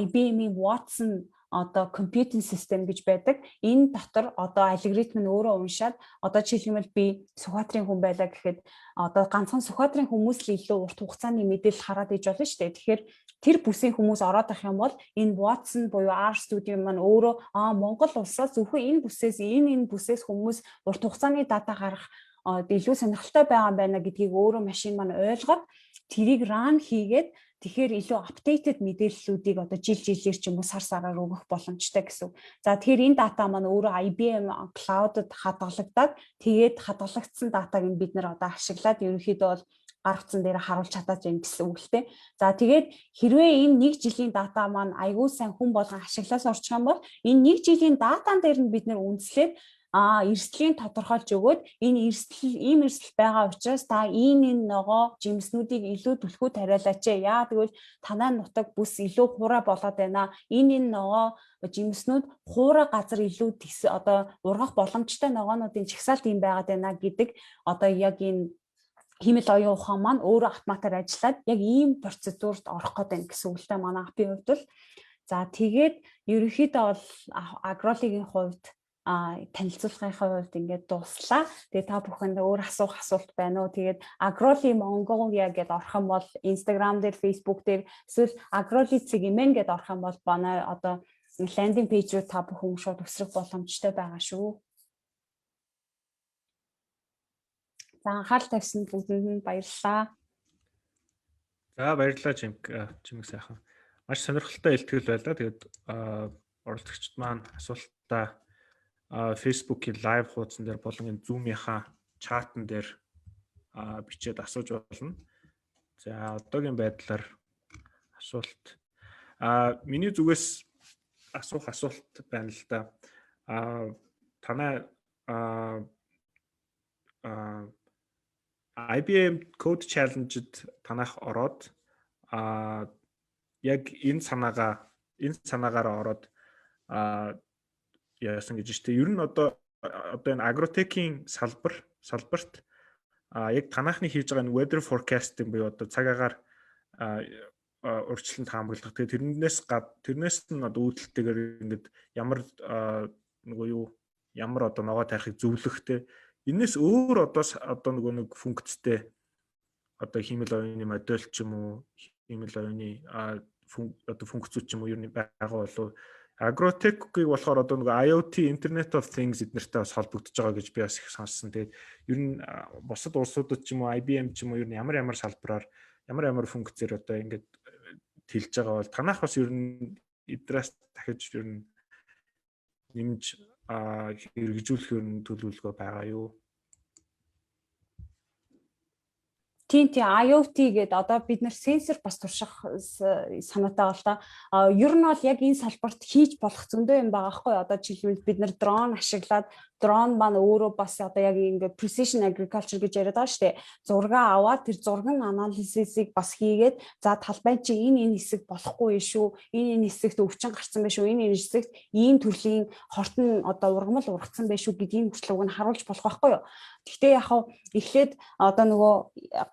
IBM-ийн Watson одоо computing system гэж байдаг. Энэ дотор одоо алгоритм нь өөрөө уншаад одоо жишээлбэл би Сүхбаатарын хүн байлаа гэхэд одоо ганцхан Сүхбаатарын хүмүүс л илүү урт хугацааны мэдээлэл хараад иж болно шүү дээ. Тэгэхээр тэр бүсийн хүмүүс ороод ах юм бол энэ Watson буюу R Studio маань өөрөө Монгол улсаас зөвхөн энэ бүсээс хүмүүс урт хугацааны дата гарах илүү сонирхолтой байгаа юм байна гэдгийг өөрөө машин маань ойлгоод тэрийг run хийгээд тэгэхээр илүү апдейтед мэдээллүүдийг одоо жилээр ч юм уу сар сараар өгөх боломжтой гэсэн. За тэгэхээр энэ дата маань өөрөө IBM Cloud-д хадгалагдаад тэгээд хадгалагдсан датаг нь бид нэр одоо ашиглаад ерөнхийдөө бол гар утсан дээр харуулж чадаж байна гэсэн үг л дээ. За тэгээд хэрвээ энэ 1 жилийн дата маань аягүй сайн хүн болгон ашиглаас орчих юм бол энэ 1 жилийн датан дээр нь бид нэр үндэслээд эрсдлийн тодорхойлж өгөөд энэ ийм эрсдэл байгаа учраас та энэ ногоо жимснүүдийг илүү түлхүү тариалаач. Яа тэгвэл танай нутаг бүс илүү хураа болоод байна. Энэ ногоо жимснүүд хураа газар илүү одоо ургах боломжтой ногоонуудын чагсаалт юм байгаад байна гэдэг одоо яг энэ химэл оюун ухаан маань өөрөө автоматар ажиллаад яг ийм процедурт орох гэдэг гэсэн үгтэй манай апийн хувьд бол за тэгээд ерөнхийдөө бол агролигийн хувьд танилцуулгын хувьд ингээд дууслаа. Тэгээ та бүхэнд өөр асуулт байна уу? Тэгээд Agro-ly Mongolia гэдээ орох юм бол Instagram дээр, Facebook дээр эсвэл Agro-ly Цэгмэн гэдээ орох юм бол манай одоо лендинг пэйж руу та бүхэн шууд өсрөх боломжтой байгаа шүү. За анхаарал тавьсан бүгдэнд нь баярлалаа. За баярлалаа Жимэг сайхан. Маш сонирхолтой илтгэл байлаа. Тэгээд оролцогчд маань асуултаа Facebook-ийн лайв хуудсан дээр болон энэ Zoom-ийнхаа чатан дээр бичээд асууж болно. За одоогийн байдлаар асуулт миний зүгээс асуух асуулт байна л да. Танай IBM Code Challenge-д танах ороод яг энэ санаагаар ороод яасан гэж штэ. Ер нь одоо энэ агротекийн салбарт яг танахны хийж байгаа энэ weather forecasting буюу одоо цаг агаар урьдчиланд хамгаалах. Тэгээ тэрнээс нь одоо үүдэлтэйгээр ингээд ямар одоо ногоо тарихыг зөвлөхтэй энэс өөр одоо нөгөө нэг функцтэй одоо хиймэл оюуны модель ч юм уу хиймэл оюуны одоо функцүүд ч юм уу ер нь байгаа болов Agrotech-ийг болохоор одоо нөгөө IoT Internet of Things эднэртэй бас холбогдож байгаа гэж би бас их сонссон. Тэгээд ер нь бусад улсуудад ч юм уу IBM ч юм уу ер нь ямар салбараар ямар функцээр одоо ингэж тэлж байгаа бол танах бас ер нь эдрээс дахиж ер нь нэмж хэрэгжүүлэх ер нь төлөвлөгөө байгаа юу? Тийм IoT гэдэг одоо бид нэр сенсор бас турших санаатай бол та ер нь бол яг энэ салбарт хийж болох зөндөө юм байгаа хгүй одоо жишээлбэл бид нэр дрон ашиглаад дрон маань өөрөө бас одоо яг ингээд precision agriculture гэж яриад байгаа шүү дээ. Зураг аваад тэр зургийн анализисыг бас хийгээд за талбай чи энэ хэсэг болохгүй шүү. Энэ хэсэгт өвчин гарсан байх шүү. Энэ хэсэгт ийм төрлийн хортон одоо ургамал ургацсан байх шүү гэдгийг хүртэл уг нь харуулж болох байхгүй юу. Гэхдээ яг эхлээд одоо нөгөө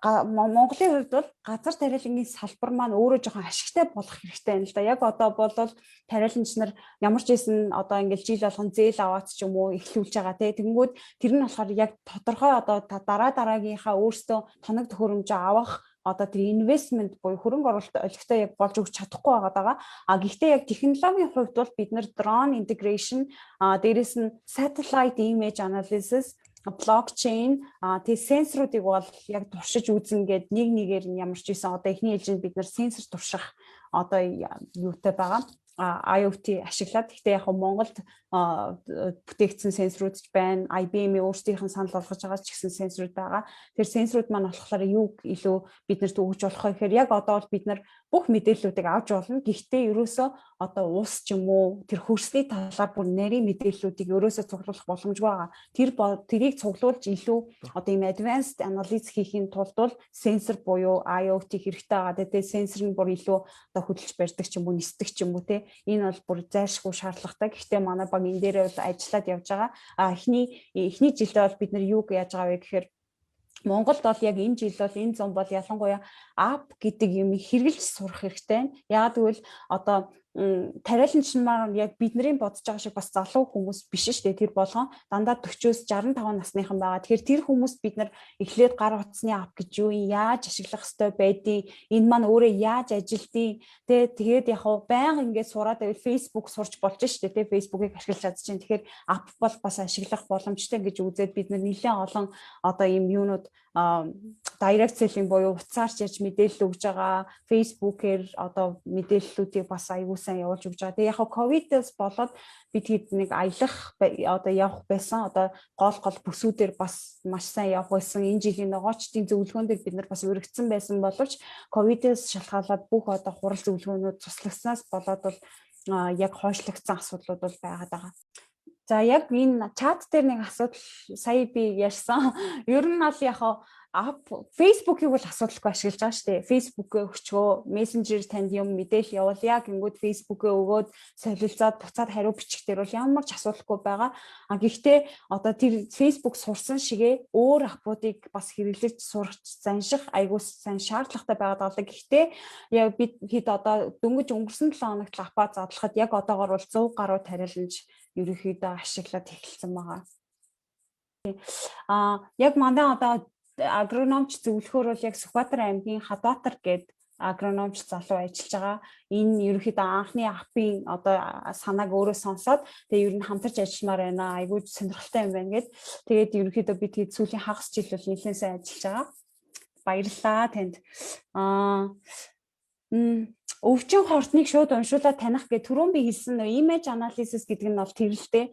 Монголын хувьд бол газар тариалангийн салбар маань өөрөө жоохон ашигтай болох хэрэгтэй юм л да. Яг одоо бол тариалагч нар ямар ч байсан одоо ингээд жил болгон зээл аваад ч юм уу эхлүүлж байгаа те. Тэгэнгүүт тэр нь болохоор яг тодорхой одоо дараагийнхаа өөрсдөө тоног төхөөрөмж авах одоо тэр инвестмент буюу хөрөнгө оруулалт олигтой яг болж өгч чадахгүй байгаа. Гэхдээ яг технологийн хувьд бол бид нар drone integration дээрэс нь satellite image analysis блокчейн тэг сенсоруудыг бол яг туршиж үзнэ гэд нэгээр нь ямар ч байсан одоо эхний ээлжинд бид нар сенсор турших одоо юутай байгаа IoT ашиглаад гэхдээ яг Монголд бүтээгдсэн сенсорууд ч байна. IBM-ийн өөрсдийнх нь санал болгож байгаа ч гэсэн сенсорууд байгаа. Тэр сенсорууд маань болохоор юу илүү биднэрт өгж болох вэ гэхээр яг одоо бол бид нар бүх мэдээллүүдийг авч болно. Гэхдээ ерөөсөө одоо улс ч юм уу тэр хөрсний талаар бүр нарийн мэдээллүүдийг ерөөсөө цуглуулах боломжгүй байгаа. Тэрийг цуглуулж илүү одоо ийм advanced analysis хийхин тулд бол сенсор буюу IoT хэрэгтэй байгаа. Тэгээд сенсор нь бүр илүү одоо хөдөлж барьдаг ч юм уу, нисдэг ч юм уу те. Энэ бол бүр зайлшгүй шаардлагатай. Гэхдээ манай баг энэ дээрээ бол ажиллаад явж байгаа. Эхний жилдээ бол бид нар юу яаж байгаа вэ гэхээр Монголд бол яг энэ жил бол энэ зам бол ялангуяа app гэдэг юм хэрэгжилж сурах хэрэгтэй. Яг тэгвэл одоо тариаланч маань яг бидний бодож байгаа шиг бас залуу хүмүүс биш шүү дээ. Тэр болгон дандаа 40-с 65 насныхан байгаа. Тэгэхээр тэр хүмүүс бид нар эхлээд гар утасны app гэж юу яаж ашиглах ёстой байдгийг, энэ маань өөрөө яаж ажилдгийг тэгээд яг байнга ингээд сураад байвал Facebook сурч болж шүү дээ. Facebook-ыг ашиглаж чадчихээн. Тэгэхээр app бол бас ашиглах боломжтой гэж үзээд бид нар нэлээд олон одоо ийм юунууд direct selling буюу утсаарч яаж мэдээлэл өгж байгаа, Facebook-ээр одоо мэдээллүүдийг бас аягүй сайн явуулж өгч байгаа. Тэгээ яг ковидээс болоод бид хэд нэг аялах одоо явах байсан. Одоо гол бүсүүдээр бас маш сайн явах байсан. Энэ жилийн ногоочдын зөвлөгөөнд бид нар бас өргөцсөн байсан боловч ковидээс шалтгаалаад бүх одоо хурал зөвлөгөөнүүд цуслагдсанаас болоод бол яг хойшлогдсон асуудлууд бол байгаад байгаа. За яг энэ чат дээр нэг асуудал сая би ярьсан. Ер нь бол яг Facebook-ийг бол асуудалгүй ашиглаж байгаа шүү дээ. Facebook-өө өчгөө Messenger танд юм мэдээлэл явуулъя гингүүд Facebook-өө өгөөд солилцоод буцаад хариу бичихдэр бол ямар ч асуудалгүй байгаа. Гэхдээ одоо тэр Facebook сурсан шигээ өөр аппуудыг бас хэрэглэж сурах занших айгуу сайн шаардлагатай байгаа даа. Гэхдээ яг бид хэд одоо дөнгөж өнгөрсөн 7 хоногт аппа задлахад яг одоогоор бол 100 гаруй тариаланж ерөнхийдөө ашиглаад эхэлсэн байгаа. Яг манай одоо агрономч зөвлөхөр бол яг Сүхбаатар аймгийн Хадбаатар гээд агрономч залуу ажиллаж байгаа. Энэ ерөнхийдөө анхны аппын одоо санааг өөрөө сонсоод тэгээ ер нь хамтарч ажилламаар байна. Айгүй сонирхолтой юм байна гэд. Тэгээд ерөнхийдөө бид хэд сүүлийн хагас жил бол нэлээд сайн ажиллаж байгаа. Баярлалаа танд. Өвчин хортныг шууд уншуулаад таних гэх түрүүн би хэлсэн нөө image analysis гэдэг нь бол тэрэлтэй.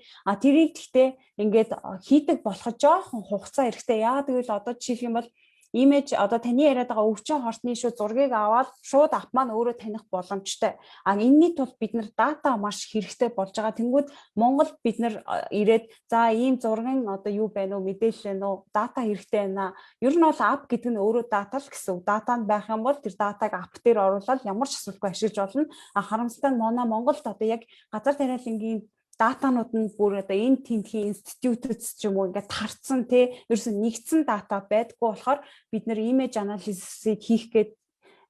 Тэрийг гэхдээ ингээд хийдэг болоход жоохон хугацаа хэрэгтэй. Яагаад гэвэл одоо жишээлх юм бол имиж одоо таны яриад байгаа өвчин хортны шууд зургийг аваад шууд ап маань өөрөө таних боломжтой. Энэний тулд бид нар дата маш хэрэгтэй болж байгаа. Тэнгүүд Монголд бид нар ирээд за ийм зургийн одоо юу байна уу мэдээлэл нөө дата хэрэгтэй байна. Ер нь бол ап гэдэг нь өөрөө дата л гэсэн. Дата нь байх юм бол тэр датаг ап дээр оруулаад ямар ч асуудалгүй ашиглаж болно. Харамсалтай нь манай Монголд одоо яг газар тариалангийн датанууд нь бүр одоо энэ тентхийн институтс ч юм уу ингээд тарцсан тий ерөөсөн нэгдсэн дата байдгүй болохоор бид нэр image analysis-ийг хийх гээд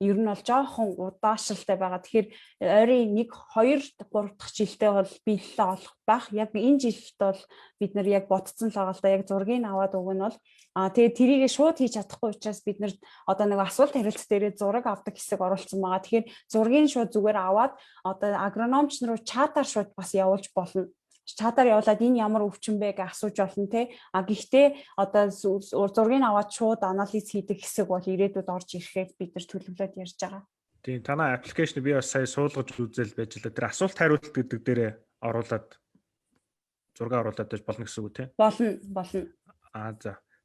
ер нь бол жоохон удаашралтай байгаа. Тэгэхээр ойрын 1, 2, 3 дахь жилдээ бол биелэлээ олох байх. Яг энэ жилд бол бид нар яг бодсон л байгаа л да. Яг зургийг аваад өгнө бол тэгээд тэрийгээ шууд хийж чадахгүй учраас бид нар одоо нэг асуулт хариулт дээрээ зураг авдаг хэсэг оруулсан байгаа. Тэгэхээр зургийг шууд зүгээр аваад одоо агрономч нар чатаар шууд бас явуулж болно. Чатаар явуулаад энэ ямар өвчин бэ гэж асууж болно те. Гэхдээ одоо зургийг аваад шууд анализ хийдэг хэсэг бол ирээдүйд орж ирэхэд бид нар төлөвлөд ярьж байгаа. Тийм танай аппликейшн би бас сая суулгаж үзэл байж л тэр асуулт хариулт гэдэг дээрээ оруулаад зураг оруулаад байж болно гэсэн үг те. Болно.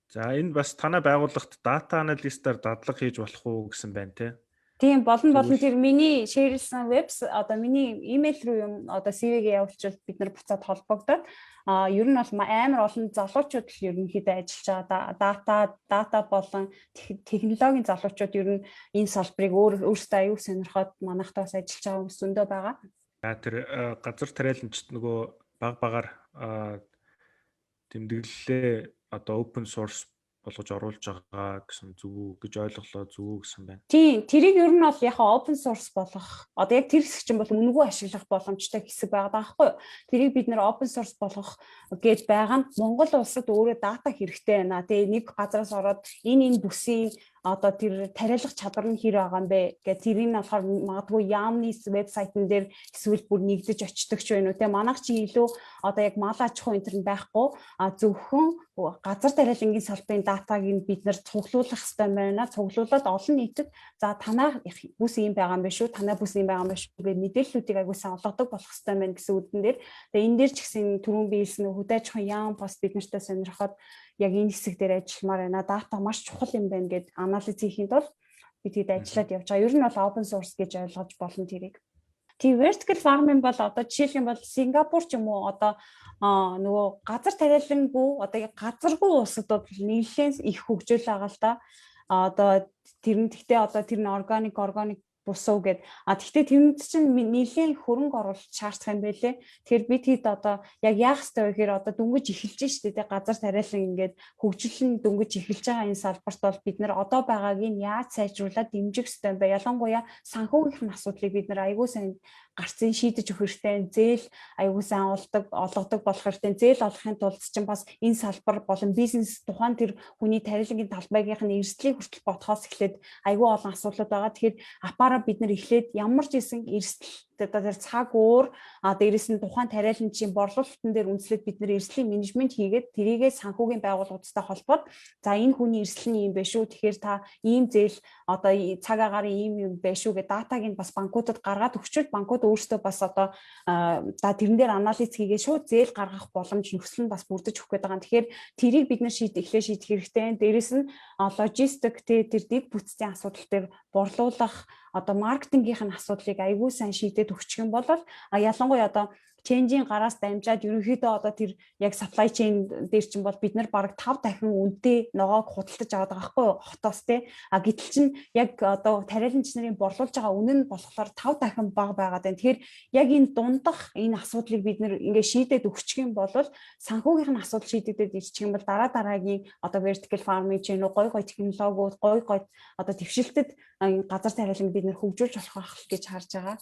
За энэ бас танай байгууллагт дата аналистаар дадлаг хийж болох уу гэсэн байна те. Тийм болно. Тэр миний шеэрлсэн вебс одоо миний имэйл рүү юм одоо CV-гээ явуулчихвал бид нар буцаад холбогдоод ер нь бол амар олон залуучууд л ерөнхийдөө ажиллаж байгаа. Дата болон технологийн залуучууд ер нь энэ салбарыг өөрсдөө аюул сонирхоод манайхтай бас ажиллаж байгаа хүмүүс зөндөө байгаа. Тэр газар тариаланчид нөгөө багаар тэмдэглэлээ одоо open source болгож оруулж байгаа гэсэн зүг үү гэж ойлголоо зүг үү гэсэн байна. Тийм, тэрийг ер нь бол яхаа open source болгох. Одоо яг тэр хэсэг чинь бол үнэгүй ашиглах боломжтой хэсэг байгаа байхгүй юу? Тэрийг бид нэр open source болгох гэж байгаа нь Монгол улсад өөрөө дата хэрэгтэй байна. Тэгээ нэг газараас ороод энэ бүсийн одоо тэр тариалах чадвар нь хэр байгаа юм бэ гэх тэрийг нь болохоор магадгүй яамны вебсайтн дээр эсвэл бүр нэгдэж очдог ч байна уу те манайх чи илүү одоо яг мал аж ахуй энэ байхгүй зөвхөн газар тариалангийн салбарын датаг нь бид нэр цуглуулах хэрэгтэй байна. Цуглуулад олон нийтэд за танай бүс юм байгаа юм биш үү? Танай бүс юм байгаа юм биш үү гэх мэдээллүүдийг аягүй сайн олгодог болох хэрэгтэй байна гэсэн үгдэн дээр. Тэгээ энэ дээр ч гэсэн түрүүн биелсэн хөдөө аж ахуйн яам бас бид нартай сонирхоод яг энэ хэсэг дээр ажилламаар байна. Дата маш чухал юм байна гэд анализ хийхэд бол бид хэд ажиллаад явж байгаа. Ер нь бол open source гэж ойлгож болно тэрийг. Тийм vertical farming бол одоо жишээлх юм бол Сингапур ч юм уу одоо нөгөө газар тариалангүй одоо газаргүй улсад бол нэлээд их хөгжөөл байгаа л да. Одоо тэр нь гэхдээ одоо тэр нь органик бусуу гэд тэгтээ тэнд чинь нэлийн хөрөнгө оруулалт шаардах юм байлээ. Тэгэхээр бид хэд одоо яг яах ёстой вэ гэхээр одоо дөнгөж эхэлж штэ тэ газар тариалан ингээд хөгжил нь дөнгөж эхэлж байгаа энэ салбарт бол бид нэр одоо байгааг нь яаж сайжруулад дэмжих ёстой юм бэ? Ялангуяа санхүүгийн асуудлыг бид нэр аягүй сайн гарцын шийдэж өгөх хэрэгтэй. Зээл аягүй сайн олгодог болох хэрэгтэй. Зээл олохын тулд чинь бас энэ салбар болон бизнес тухайн тэр хүний тариалангийн талбайгийнх нь эрсдлийг хүртэл бодхоос эхлээд аягүй олон асуудлууд байгаа. Тэгэхээр аппараа бид нар эхлээд ямар ч исэн эрсдэл одоо тэр цаг уур дээрээс нь тухайн тариаланчийн борлуулалтын дээр үндэслээд бид нэр эрсдлийн менежмент хийгээд тэрийгээ санхүүгийн байгууллагуудтай холбоод за энэ хүний эрсдэл нь юм бэ шүү. Тэгэхээр та ийм зээл одоо цаг агарын ийм юм бэ шүү гэдэг датаг нь бас банкудад гаргаад өгчвөл банкуд өөрсдөө бас одоо за тэрэн дээр анализ хийгээ шууд зээл гаргах боломж нөхцөл нь бас бүрдэж өгөх гэдэг. Тэгэхээр тэрийг бид нар шийдэх хэрэгтэй. Дээрээс нь логистик тэр дэг бүтцийн асуудал дээр борлуулах одоо маркетингийнх нь асуудлыг аягүй сайн шийдээд өгчих юм бол ялангуяа одоо ченжийн гараас дамжаад ерөнхийдөө одоо тэр яг supply chain дээр чинь бол бид нар бараг 5 дахин үнэтэй ногоог худалдаж аваад байгаа байхгүй юу хотоос те гэтэл чинь яг одоо тариаланч нарын борлуулж байгаа үнэ нь болохоор 5 дахин бага байгаад байна. Тэгэхээр яг энэ дундах энэ асуудлыг бид нэр ингээ шийдээд өгчих юм бол санхүүгийнх нь асуудал шийдэгдээд ирчих юм бол дараагийн одоо vertical farming чинь гой технологиуд гой одоо твшилтэд газар тариаланг бид нэр хөгжүүлж болох гэж харж байгаа.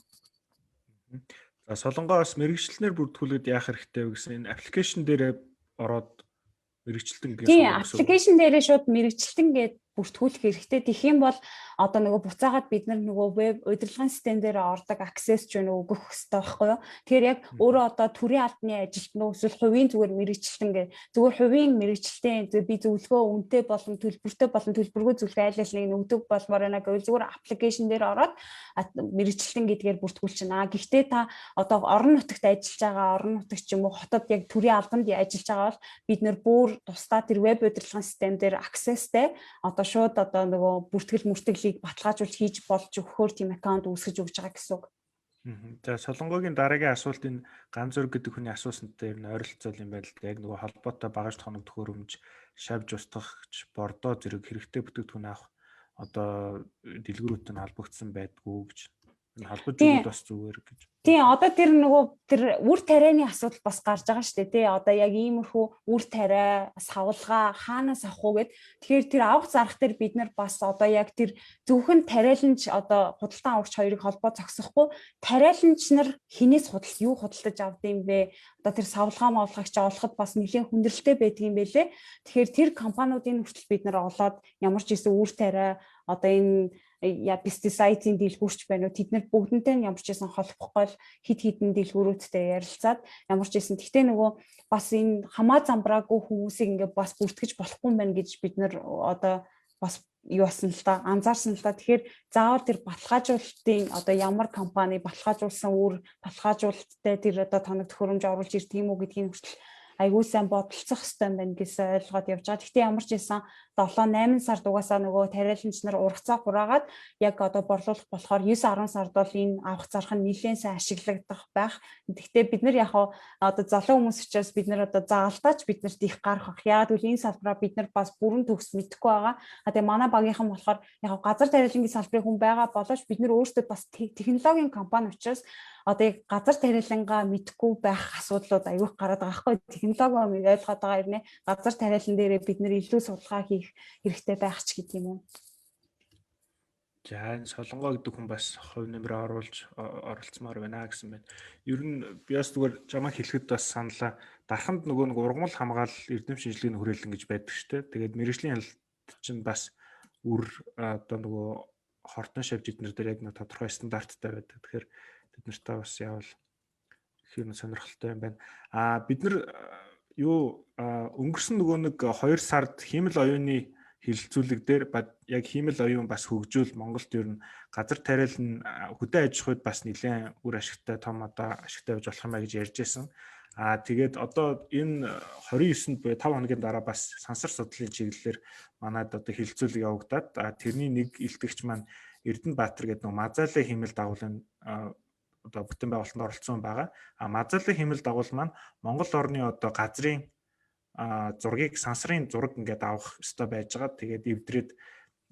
За солонгоос мэрэгчлэнээр бүртгүүлээд яах хэрэгтэй вэ гэсэн энэ аппликейшн дээр ороод мэрэгчлэн гэсэн үг. Тийм, аппликейшн дээрээ шууд мэрэгчлэн гээд бүртгүүлэх хэрэгтэй. Тэгэх юм бол одоо нөгөө буцаагаад бид нар нөгөө веб удирдлагын систем дээр ордог access ч өгөх хэрэгтэй байхгүй юу. Тэгэхээр яг өөрөө одоо төрийн албаны ажилтнууд эсвэл хувийн зүгээр мэрэгчлэн гэ зүгээр хувийн мэрэгчлэлтэй би зөвлөгөө үнэтэй болон төлбөртэй болон төлбөргүй зөвлөгөө айл алыг өгдөг болмоор байна гэвэл зүгээр аппликейшн дээр ороод мэрэгчлэн гэдгээр бүртгүүлж байна. Гэхдээ та одоо орон нутагт ажиллаж байгаа орон нутагт ч юм уу хотод яг төрийн албанд ажиллаж байгаа бол бид нэр бүр тусдаа тэр веб удирдлагын систем дээр accessтэй одоо шууд одоо нөгөө бүртгэл мөртөглийг баталгаажуулж хийж болж өгөхөөр тийм аккаунт үүсгэж өгж байгаа гэсэн үг. За солонгогийн дараагийн асуулт энэ ганц зөрг гэдэг хүний асуусантай ер нь ойролцоол юм байна л да. Яг нөгөө холбоотой багаж тоног төхөөрөмж, шавж устгахч, бордоо зэрэг хэрэгтэй бүтээгдэхүүн авах одоо дэлгүүрүүтэй нь холбогдсон байдгүй гэж Энэ холбож өгөхөд бас зүгээр гэж. Тийм одоо тэр үр тарианы асуудал бас гарч байгаа шүү дээ тий. Одоо яг иймэрхүү үр тариа, савлгаа хаанаас авах уу гэд. Тэгэхээр тэр авах зарах дээр бид нар бас одоо яг тэр зөвхөн тариаланч одоо худалдан авагч хоёрыг холбоо зогсохгүй тариаланч нар хинээс юу худалдаж авд юм бэ? Одоо тэр савлгаа мавлгаагч олоход бас нэлээд хүндрэлтэй байдаг юм байлээ. Тэгэхээр тэр компаниудын хүртэл бид нар олоод ямар ч гэсэн үр тариа одоо энэ пестицидын дэлгүүрч байна уу тэд нар бүгднтэй ямар ч байсан холбохгүй хид хідэн дэлгүүрүүдтэй ярилцаад ямар ч байсан гэхдээ нөгөө бас энэ хамаа замбраагүй хүмүүсийг ингээд бас бүртгэж болохгүй юм байна гэж бид нар одоо бас юу басан л та анзаарсан л та тэгэхээр заавал тэр баталгаажуулалтын одоо ямар компани баталгаажуулсан үр баталгаажуулалттай тэр одоо тоног төхөөрөмж оруулж ирдэг юм уу гэдгийг хүртэл айгуу сайн бодолцох хэрэгтэй байна гэсэн ойлгоод явж байгаа. Гэхдээ ямар ч байсан 7-8 сард угаасаа нөгөө тариаланч нар ургацаа хураагаад яг одоо борлуулах болохоор 9-10 сард бол энэ авах зарах нь нэлээд сайн ашиглагдах байх. Гэхдээ бид нар яг одоо залуу хүмүүс учраас бид нар одоо заалтаач биднэрт их гарах бах. Яг үл энэ салбараа бид нар бас бүрэн төгс мэдэхгүй байгаа. Тэгээ манай багийнхан болохоор яг газар тариалангийн салбарын хүн байгаа боловч бид нар өөрсдөө бас технологийн компани учраас одоо яг газар тариалангаа мэдхгүй байх асуудлууд аюух гараад байгаа байхгүй технологи ойлгоод байгаа юм нэ газар тариалан дээрээ бид нэр илүү судалгаа хийх хэрэгтэй байх ч гэдэг юм уу. За энэ солонгоо гэдэг хүн бас хувь нэмрээ оролцмоор байна гэсэн байна. Ер нь би бас зүгээр чамаа хэлэхэд бас саналаа дарханд нөгөө нэг ургамал хамгаалал эрдэм шинжилгээний хүрээлэн гэж байдаг шүү дээ. Тэгээд мэргэжлийн хяналт чинь бас үр одоо нөгөө хортон шавж эднэр дээр яг нэг тодорхой стандарттай байдаг. Тэгэхээр бид нартай бас яавал их юм сонирхолтой юм байна. Бид нар өнгөрсөн нөгөө нэг 2 сард хиймэл оюуны хилцүүлэг дээр яг хиймэл оюун бас хөгжүүл Монголд ер нь газар тариалан хөдөө аж ахуйд бас нэлээд үр ашигтай том одоо ашигтай байж болох юм а гэж ярьж байсан. Тэгээд одоо энэ 29-нд буюу 5 хоногийн дараа бас сансар судлалын чиглэлээр манайд одоо хилцүүлэг явагдаад тэрний нэг илтгэгч маань Эрдэнэбаатар гэдэг нэг Мазалай хиймэл дагуулын одоо бүтэн байгуулалтанд оролцсон байгаа. Мазалай хиймэл дагуул маань Монгол орны одоо газрын зургийг сансрын зураг ингээд авах ёстой байж байгаа. Тэгээд эвдрээд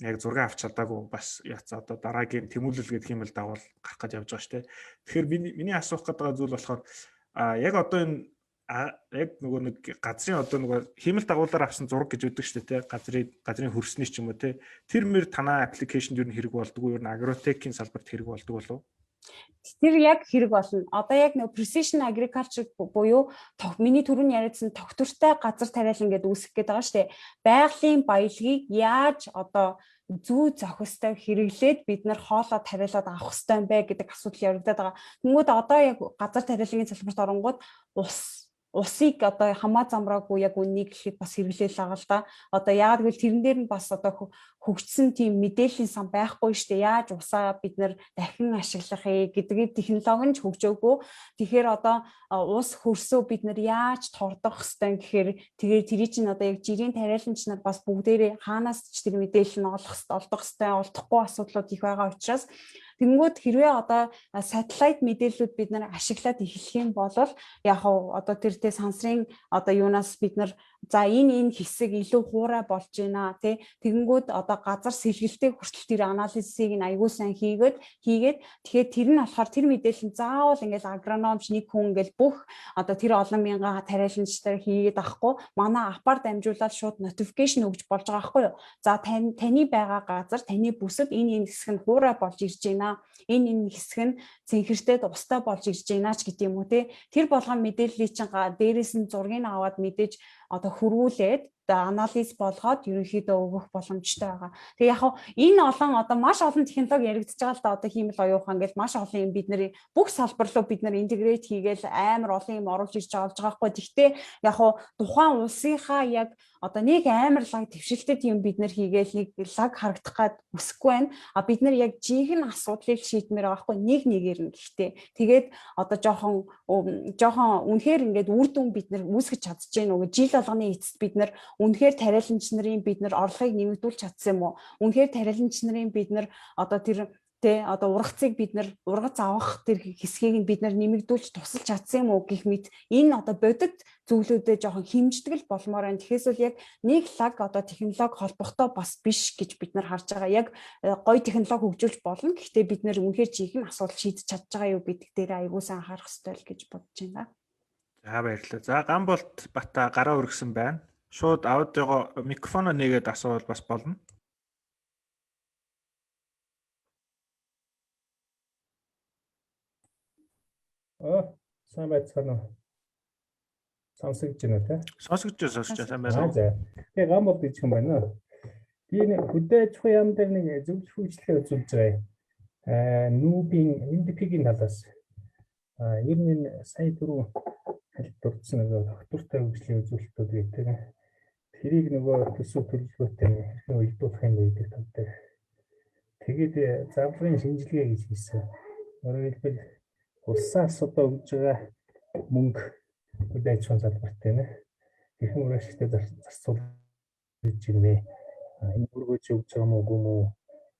яг зураг авч чадаагүй бас яцаа одоо дараагийн тэмүүлэл гэдэг хиймэл дагуул гарах гэж явж байгаа шүү дээ. Тэгэхээр миний асуух гэдэг зүйл болохоор яг одоо энэ яг нөгөө нэг газрын одоо нөгөө хиймэл дагуулаар авсан зураг гэж өгдөг шүү дээ, газрын хөрсний ч юм уу те. Тэр мөр танаа аппликейшнд ер нь хэрэг болдгоо, ер нь агротекийн салбарт хэрэг болдог болов? Тэр яг хэрэг болно. Одоо яг нөө precision agriculture буюу миний түрүүн яриадсан тогтвортой газар тариалан гэдэг үүсгэх гээд байгаа шүү дээ. Байгалийн баялагийг яаж одоо зүү зохистой хэрэглээд бид нар хоолоо тариалаад авах хэрэгтэй юм бэ гэдэг асуудал яригдаад байгаа. Тэнгүүд одоо яг газар тариалангийн салбарт оронгууд усыг одоо хамаа замраагүй яг үнийг гэхэд бас хэрэглээл байгаа л да. Одоо яагаад гэвэл тэрэн дээр нь бас одоо хөгжсөн тийм мэдээллийн сан байхгүй шүү дээ. Яаж усаа бид нэр дахин ашиглах гэдэг технологи нь ч хөгжөөгүй. Тэгэхээр одоо ус хөрсөө бид нар яаж тордох хэвтэй гэхээр тэгээд тэрий чинь одоо яг жирийн тариаланч нар бас бүгдээрээ хаанаас ч тэр мэдээлэл нь олдох хэвтэй олдохгүй асуудлууд их байгаа учраас тэнгүүд хэрвээ одоо сателлайт мэдээллүүд бид нар ашиглаад эхлэх юм бол яг одоо тэртээ сансрын одоо юунаас бид нар за энэ хэсэг илүү хуурай болж байна тий тэгэнгүүт одоо газар сэлгэлтэй хүртэл тэр анализыг нь аягүй сайн хийгээд тэгэхээр тэр нь болохоор тэр мэдээлэл нь заавал ингээл агрономч нэг хүн ингээл бүх одоо тэр олон мянган тариаланчтай хийгээд авахгүй манай апаар дамжуулаад шууд notification өгж болж байгаа байхгүй юу за таны байгаа газар таны бүсэд энэ хэсэг нь хуурай болж ирж байна энэ хэсэг нь цэнхэртэй устдаа болж ирж байна ч гэдэг юм уу тий тэр болгон мэдээллийг чинь дээрээс нь зургийг аваад мэдээж одоо хөрвүүлээд анализ болгоод ерөнхийдөө өгөх боломжтой байгаа. Тэгээ яг энэ олон одоо маш олон технологи яригдчихэж байгаа л да одоо хиймэл оюухан гэж маш олон юм бидний бүх салбар руу бид нар интегрейт хийгээл амар олон юм оруулж ирж байгаа болж байгаа байхгүй. Гэхдээ яг тухайн улсынхаа яг одоо нэг амар лаг твшилтэд юм бид нар хийгээл нэг лаг харагдах гад үсэхгүй байна. Бид нар яг жинхэнэ асуудлыг шийдмээр байгаа байхгүй нэг нэгээр нь гэхдээ тэгээд одоо жоохон үнэхээр ингээд үр дүн бид нар үүсгэж чадчихээн үгүй жил болгоны эцэст бид нар үнэхээр тариаланч нарын бид нар орлогыг нэмэгдүүлж чадсан юм уу? Үнэхээр тариаланч нарын бид нар одоо тэр Тэ одоо ургацыг бид нэр ургац авах тэр хэсгийг нь бид нар нэмэгдүүлж тусалж чадсан юм уу гэх мэт энэ одоо бодит зүйлүүдэд жоохон хэмждэг л болмоор байна. Тэгэхээс бол яг нэг лаг одоо технологи холбогтой бас биш гэж бид нар харж байгаа. Яг гоё технологи хөгжүүлж болно. Гэхдээ бид нэр үнэхээр жинхэнэ асуудал шийдэж чадж байгаа юу гэдэг дээр аягүй сайн анхаарах хэрэгтэй л гэж бодож байна. За баярлалаа. За Гамболт Бата гараа өргөсөн байна. Шууд аудиого микрофоноо нээгээд асуувал бас болно. Сайн байцгаана уу? Сонсогдож байна уу те? Сонсогдож сайн байна уу? За. Тэгээ Гамболт гэж юм байна. Би нэг хөдөөж хуй ям дээр нэг зөвлөх үйлчлэгээ үзүүлж байгаа. Нүүбийн MDP-ийн талаас. Ер нь сая түрүү хэлт дурдсан нэг доктортой үйлчлэгээ үзүүлэлтүүд гэдэг. Тэрийг нөгөө төсөв төлөвлөгөөтэй хэрхэн уялдуулах юм бэ гэдэг тал дээр. Тэгээд зарлагын шинжилгээ гэж хийсэн. Өөрөөр хэлбэл улсаас одоо өгж байгаа мөнгө хөдөө аж ахуйн салбарт байна. Хэрхэн урагштай зарцуулж ирнэ. Энэ мөргөж өгж байгаа мó үгүй мó.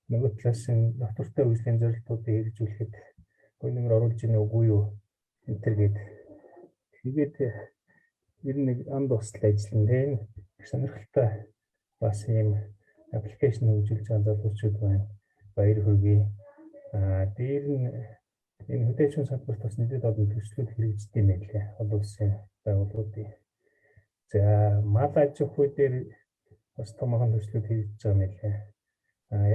Нөгөө талаас нь доктортой үйлчлэгийн зорилтуудыг хэрэгжүүлэхэд гонёмор оруулж ийнэ үгүй юу? Энтергээд тэгээд ер нь нэг ам тусал ажиллана тийм сонирхолтой бас юм аппликейшн хөгжүүлж байгаа залуучууд байна. Баяр хүргэе. Дээр нь энэ хөдөө аж ахуйн салбарт бас нийтэд олон төслүүд хэрэгждэг юм байлээ. Олон улсын байгууллагуудын. За мал аж ахуй дээр бас томоохон төслүүд хийж байгаа юм байлээ.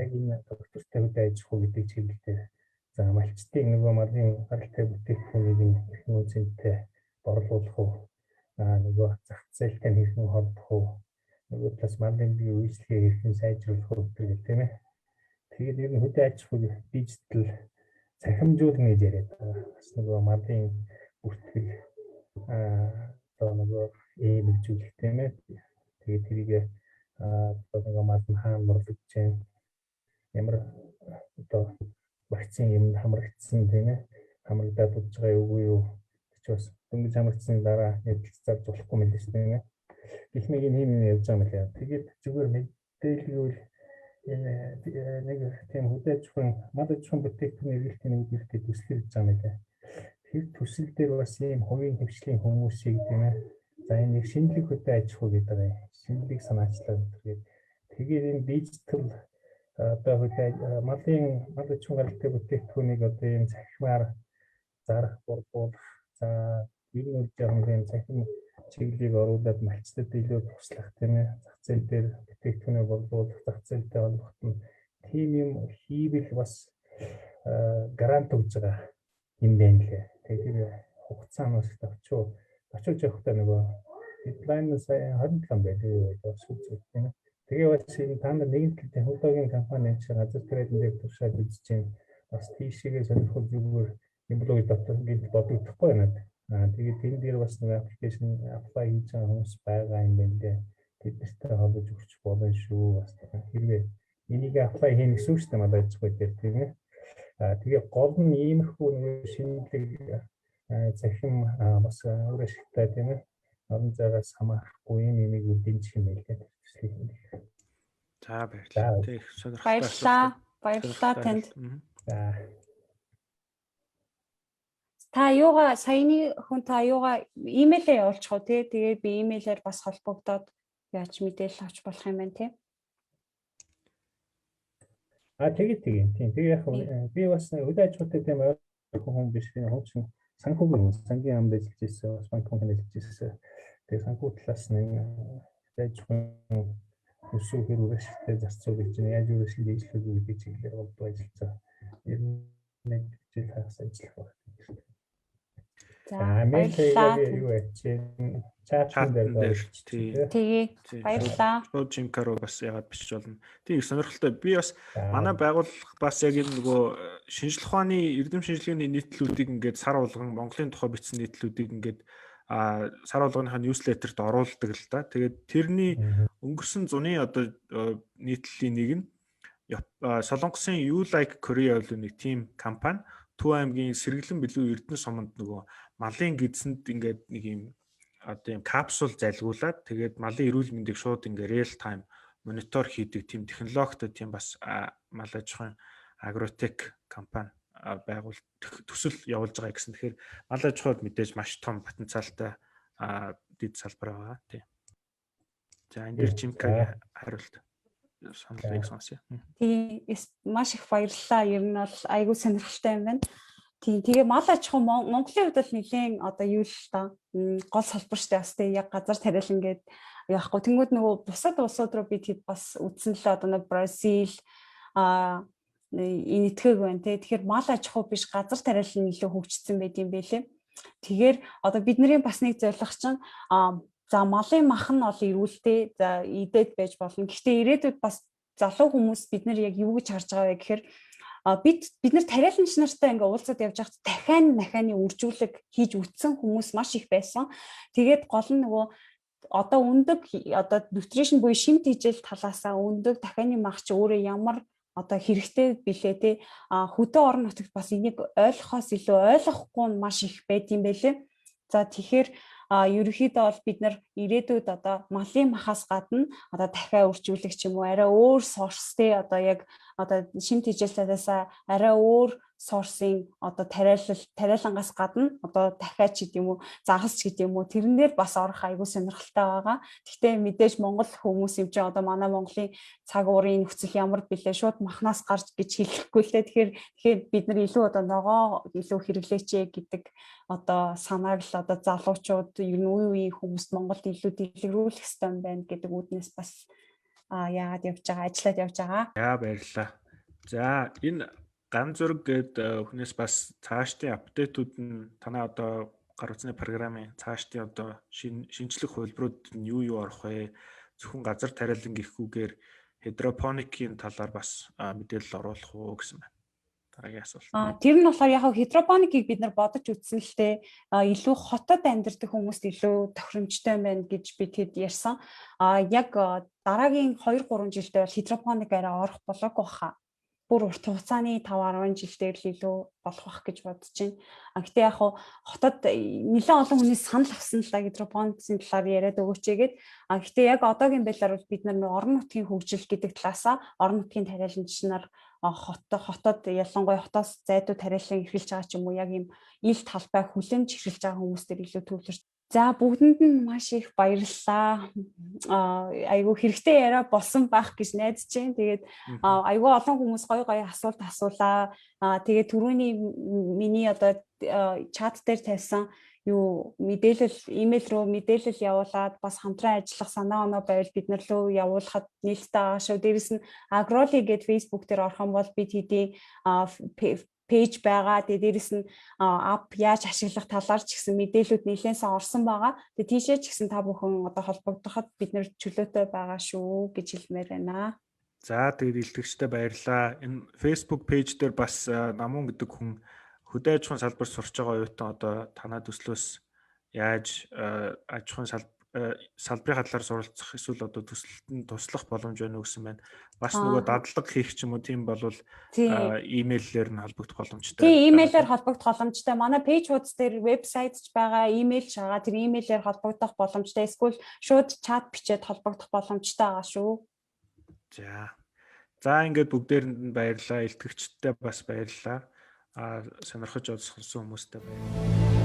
Яг энэ доктортой хөдөө аж ахуй гэдэг чиглэлээр за малчдын нөгөө малын гаралтай бүтээгдэхүүнийг нь хэрхэн үнцэнтэй борлуулах уу? Нөгөө зах зээлтэй хэрхэн холбох уу? Нөгөө талаас малын бие үйлчлэгээ хэрхэн сайжруулах уу гэх тийм ээ. Тэгээд ер нь хөдөө аж ахуй дижитал цахимжуулна гэж яриад байгаа. Бас нөгөө малын бүртгэл одоо нөгөө хөгжүүлэх тийм ээ. Тэгээд тэрийг одоо нөгөө мал нь хаана борлогдож байна? Ямар одоо вакцин юм хамрагдсан тийм ээ. Хамрагдаад удаж байгаа үгүй юу? Тэч бас дөнгөж хамрагдсаны дараа нэвтрүүлж зарж болохгүй мэл шүү дээ. Гэх нэг юм явж байгаа юм лээ. Тэгээд зүгээр мэдээлэл нэг тийм хөдөө аж ахуйн мал аж ахуйн бүтээгдэхүүн эргэлтийн нэгдэлтэй төсөл хийж байгаа юм лээ. Тэр төсөл дээр бас ийм хувийн хвшлийн хүмүүсийг тийм ээ. За энэ нэг шинэлэг хөдөө аж ахуй гэдэг байгаа юм. Шинэлэг санаачлал гэдэг. Тэгээд энэ дижитал одоо хөдөө малын мал аж ахуйн гаралтай бүтээгдэхүүнийг одоо ийм цахимаар зарах борлуулах за ер нь үл жаахан цахим чиглэлийг оруулаад малчдад илүү туслах тийм ээ. Зах зээл дээр бүтээгдэхүүнээ борлуулах, зах зээлтэй холбох нь тийм юм хийвэл бас грант өгж байгаа юм байна лээ. Тэгэхээр хугацаанаас очиж явахдаа нөгөө дедлайн сая 27 байлээ бас үзэх тийм ээ. Тэгээ бас энэ та нар нэгэн технологийн компани гэж газар тариалан дээр туршаад үзэж чинь бас тийшээгээ сонирхол зүгээр юм болоо доктор гэж бодогдохгүй байна. Тэгээд энэ дээр бас нэг аппликейшн apply хийж байгаа хүмүүс байгаа юм байна лээ. Тэднэртэй холбож өгч болно шүү. Бас хэрвээ энийг apply хийх гэсэн үг шүү дээ манай ажгүй дээр тийм ээ. Тэгээ гол нь иймэрхүү нэг шинэлэг захим бас өөр ашигтай тийм ээ. Орон зайгаас хамаарахгүй юм үдинж юм байлээ. За баярлалаа. Тэг сонирхолтой. Баярлалаа танд. За та юугаа саяны хүн та юугаа имэйлээ явуулчих уу тий. Тэгээд би имэйлээр бас холбогдоод яаж мэдээлэл авч болох юм байна тий. Тэгээд тийм. Тэгээ яг би бас хөдөө аж ахуйтай тийм хүн биш. Хуучин санхүүгийн сангийн амд ажиллаж ирсэн. Бас банк компани ажиллаж ирсэн. Тэгээ санхүү талаас нэг хөдөө аж ахуйн өсвөр хөрвөштэй зарцуулж чинь яаж өөрөөр дийжлэх үү гэдэг чиглэлээр болдог ажиллаж байгаа. Ер нь нэг жил хагас ажиллах байна. За баярлалаа. Чатн дээр тэгээ баярлалаа. Жинкаро бас ягаад бичиж болно. Тийм сонирхолтой. Би бас манай байгууллага бас яг энэ нөгөө шинжлэх ухааны эрдэм шинжилгээний нийтлүүдийг ингээд сар болгон Монголын тухай бичсэн нийтлүүдийг ингээд сар болгоныхаа ньюслетерт оруулдаг л да. Тэгээд тэрний өнгөрсөн зуны одоо нийтлэлийн нэг нь Солонгосын You Like Korea гэдэг нэг тим компани Төв аймгийн Сэргэлэн билүү Эрдэнэ суманд нөгөө малын гидсэнд ингээд нэг юм одоо юм капсул залгуулад тэгээд малын эрүүл мэндийг шууд ингээд real time монитор хийдэг тийм технологитой тийм бас мал аж ахуйн агротек компани байгуулалт төсөл явуулж байгаа гэсэн. Тэгэхээр мал аж ахуйд мэдээж маш том потенциалтай дэд салбар байгаа тий. За энэ дэр Жимкагийн хариулт саналыг сонсъё. Тийм маш их баярлалаа. Ер нь бол айгүй сонирхолтой юм байна. Тийм тэгээ мал аж ахуй Монголын хувьд бол нэлээд одоо юу л та гол салбар штэ бас тэгээ яг газар тариалан гээд яахгүй. Тэнгүүд нөгөө бусад улсууд руу би тэд бас үдсэн л одоо нэг Бразил энэтхэг байна те. Тэгэхээр мал аж ахуй биш газар тариалан илүү хөгжсөн байт юм байлээ. Тэгэхээр одоо бидний бас нэг зорилго чинь за малын мах нь бол ирүүлтэй за идэд байж болно. Гэхдээ ирээдүйд бас залуу хүмүүс бид нар яг юу гэж харж байгаа вэ гэхээр бид нар тариаланч нартай ингээ уулзаад явж байхад дахианы үржүүлэг хийж үтсэн хүмүүс маш их байсан. Тэгээд гол нь нөгөө одоо өндөг одоо nutrition буюу шимт хижээл талаасаа өндөг дахианы мах чи өөрөө ямар одоо хэрэгтэй билээ те хөдөө орон нутагт бас энийг ойлгохоос илүү ойлгохгүй нь маш их байд юм байлээ. За тэгэхээр ерөнхийдөө бол бид нар ирээдүйд одоо малын махаас гадна одоо дахиад үржүүлэх ч юм уу арай өөр сорстэй одоо яг одоо шимт хижээлтээс арай өөр сорсын одоо тариалангаас гадна одоо дахиад ч гэдэм үү загас ч гэдэм үү тэрнээр бас орох айгүй сонирхолтой байгаа. Гэхдээ мэдээж Монгол хүмүүс юм чинь одоо манай Монголын цаг уурын нөхцөл ямар билээ шууд махнаас гарч гэж хэлэхгүй л дээ. Тэгэхээр бид нар илүү одоо ногоо илүү хэрэглээч гэдэг одоо санааг л одоо залуучууд ер нь үе хүмүүст Монголд илүү дэлгэрүүлэх хэрэгтэй юм байна гэдэг үүднээс бас яагаад ажиллаад явж байгаа. Яа баярлалаа. За энэ ган зураг гэдэг хүнээс бас цаашдын апдейтүүд нь танай одоо гар утасны програмын цаашдын одоо шинжлэх хувилбарууд нь юу орох вэ? Зөвхөн газар тариалан гихгүйгээр хидропоникийн талаар бас мэдээлэл оруулах уу гэсэн байна. Дараагийн асуулт. Тэр нь болохоор яг хидропоникийг бид нар бодож үзсэн л дээ. Илүү хотод амьдардаг хүмүүст илүү тохиромжтой байна гэж би тэд ярьсан. Яг дараагийн 2-3 жилдээ бол хидропоник арай орох болоогүй хаа. Бүр урт хугацааны 5-10 жилдээ л илүү болох бах гэж бодож байна. Гэтэ яг хотод нэлээд олон хүнээс санал авсан л гидропоникийн талаар яриад өгөөч гээд. Гэтэ яг одоогийн байдлаар бол бид нар орон нутгийн хөгжил гэдэг талаасаа орон нутгийн тариаланч нар хотод ялангуяа хотоос зайдуу тариалан эрхэлж байгаа ч юм уу яг ийм ил талбай хүлэмж эрхэлж байгаа хүмүүстээр илүү төвлөрч. За бүгдэнд нь маш их баярлалаа. Айгу хэрэгтэй яриа болсон байх гэж найдаж байна. Тэгээд айгу олон хүмүүс гоё асуулт асуулаа. Тэгээд түрүүний миний одоо чат дээр тавьсан юу мэдээлэл имэйл рүү мэдээлэл явуулаад бас хамтран ажиллах санаа оноо байвал бид нар лөө явуулахад нээлттэй байгаа шүү. Дээрэс нь Agroli гэдэг Facebook дээр орох юм бол бид хэдий пэйж байгаа. Тэгээ дээрэс нь ап яаж ашиглах талаар ч гэсэн мэдээлүүд нэлээдээ орсон байгаа. Тэгээ тийшээ ч гэсэн та бүхэн одоо холбогдоход бид нэр чөлөөтэй байгаа шүү гэж хэлмээр байна. За тэгээд илтгэгчтэй баярлалаа. Энэ Facebook пэйж дээр бас намун гэдэг хүн хөдөө аж ахуйн салбар сурч байгаа оюутан одоо танаа төслөөс яаж аж ахуйн салбарын талаар суралцах эсвэл одоо төсөлтөнд туслах боломж байна уу гэсэн байна. Бас нөгөө дадлаг хийх ч юм уу тийм болвол имэйлээр нь холбогдох боломжтой. Тийм имэйлээр холбогдох боломжтой. Манай пэйж хуудас дээр вебсайт ч байгаа, имэйл ч байгаа. Тэр имэйлээр холбогдох боломжтой. Эсвэл шууд чат бичээд холбогдох боломжтой байгаа шүү. За ингээд бүгдээрэнд нь баярлалаа. Илтгэгчдээ бас баярлалаа. Сонирхож олсон хүмүүстээ баярлалаа.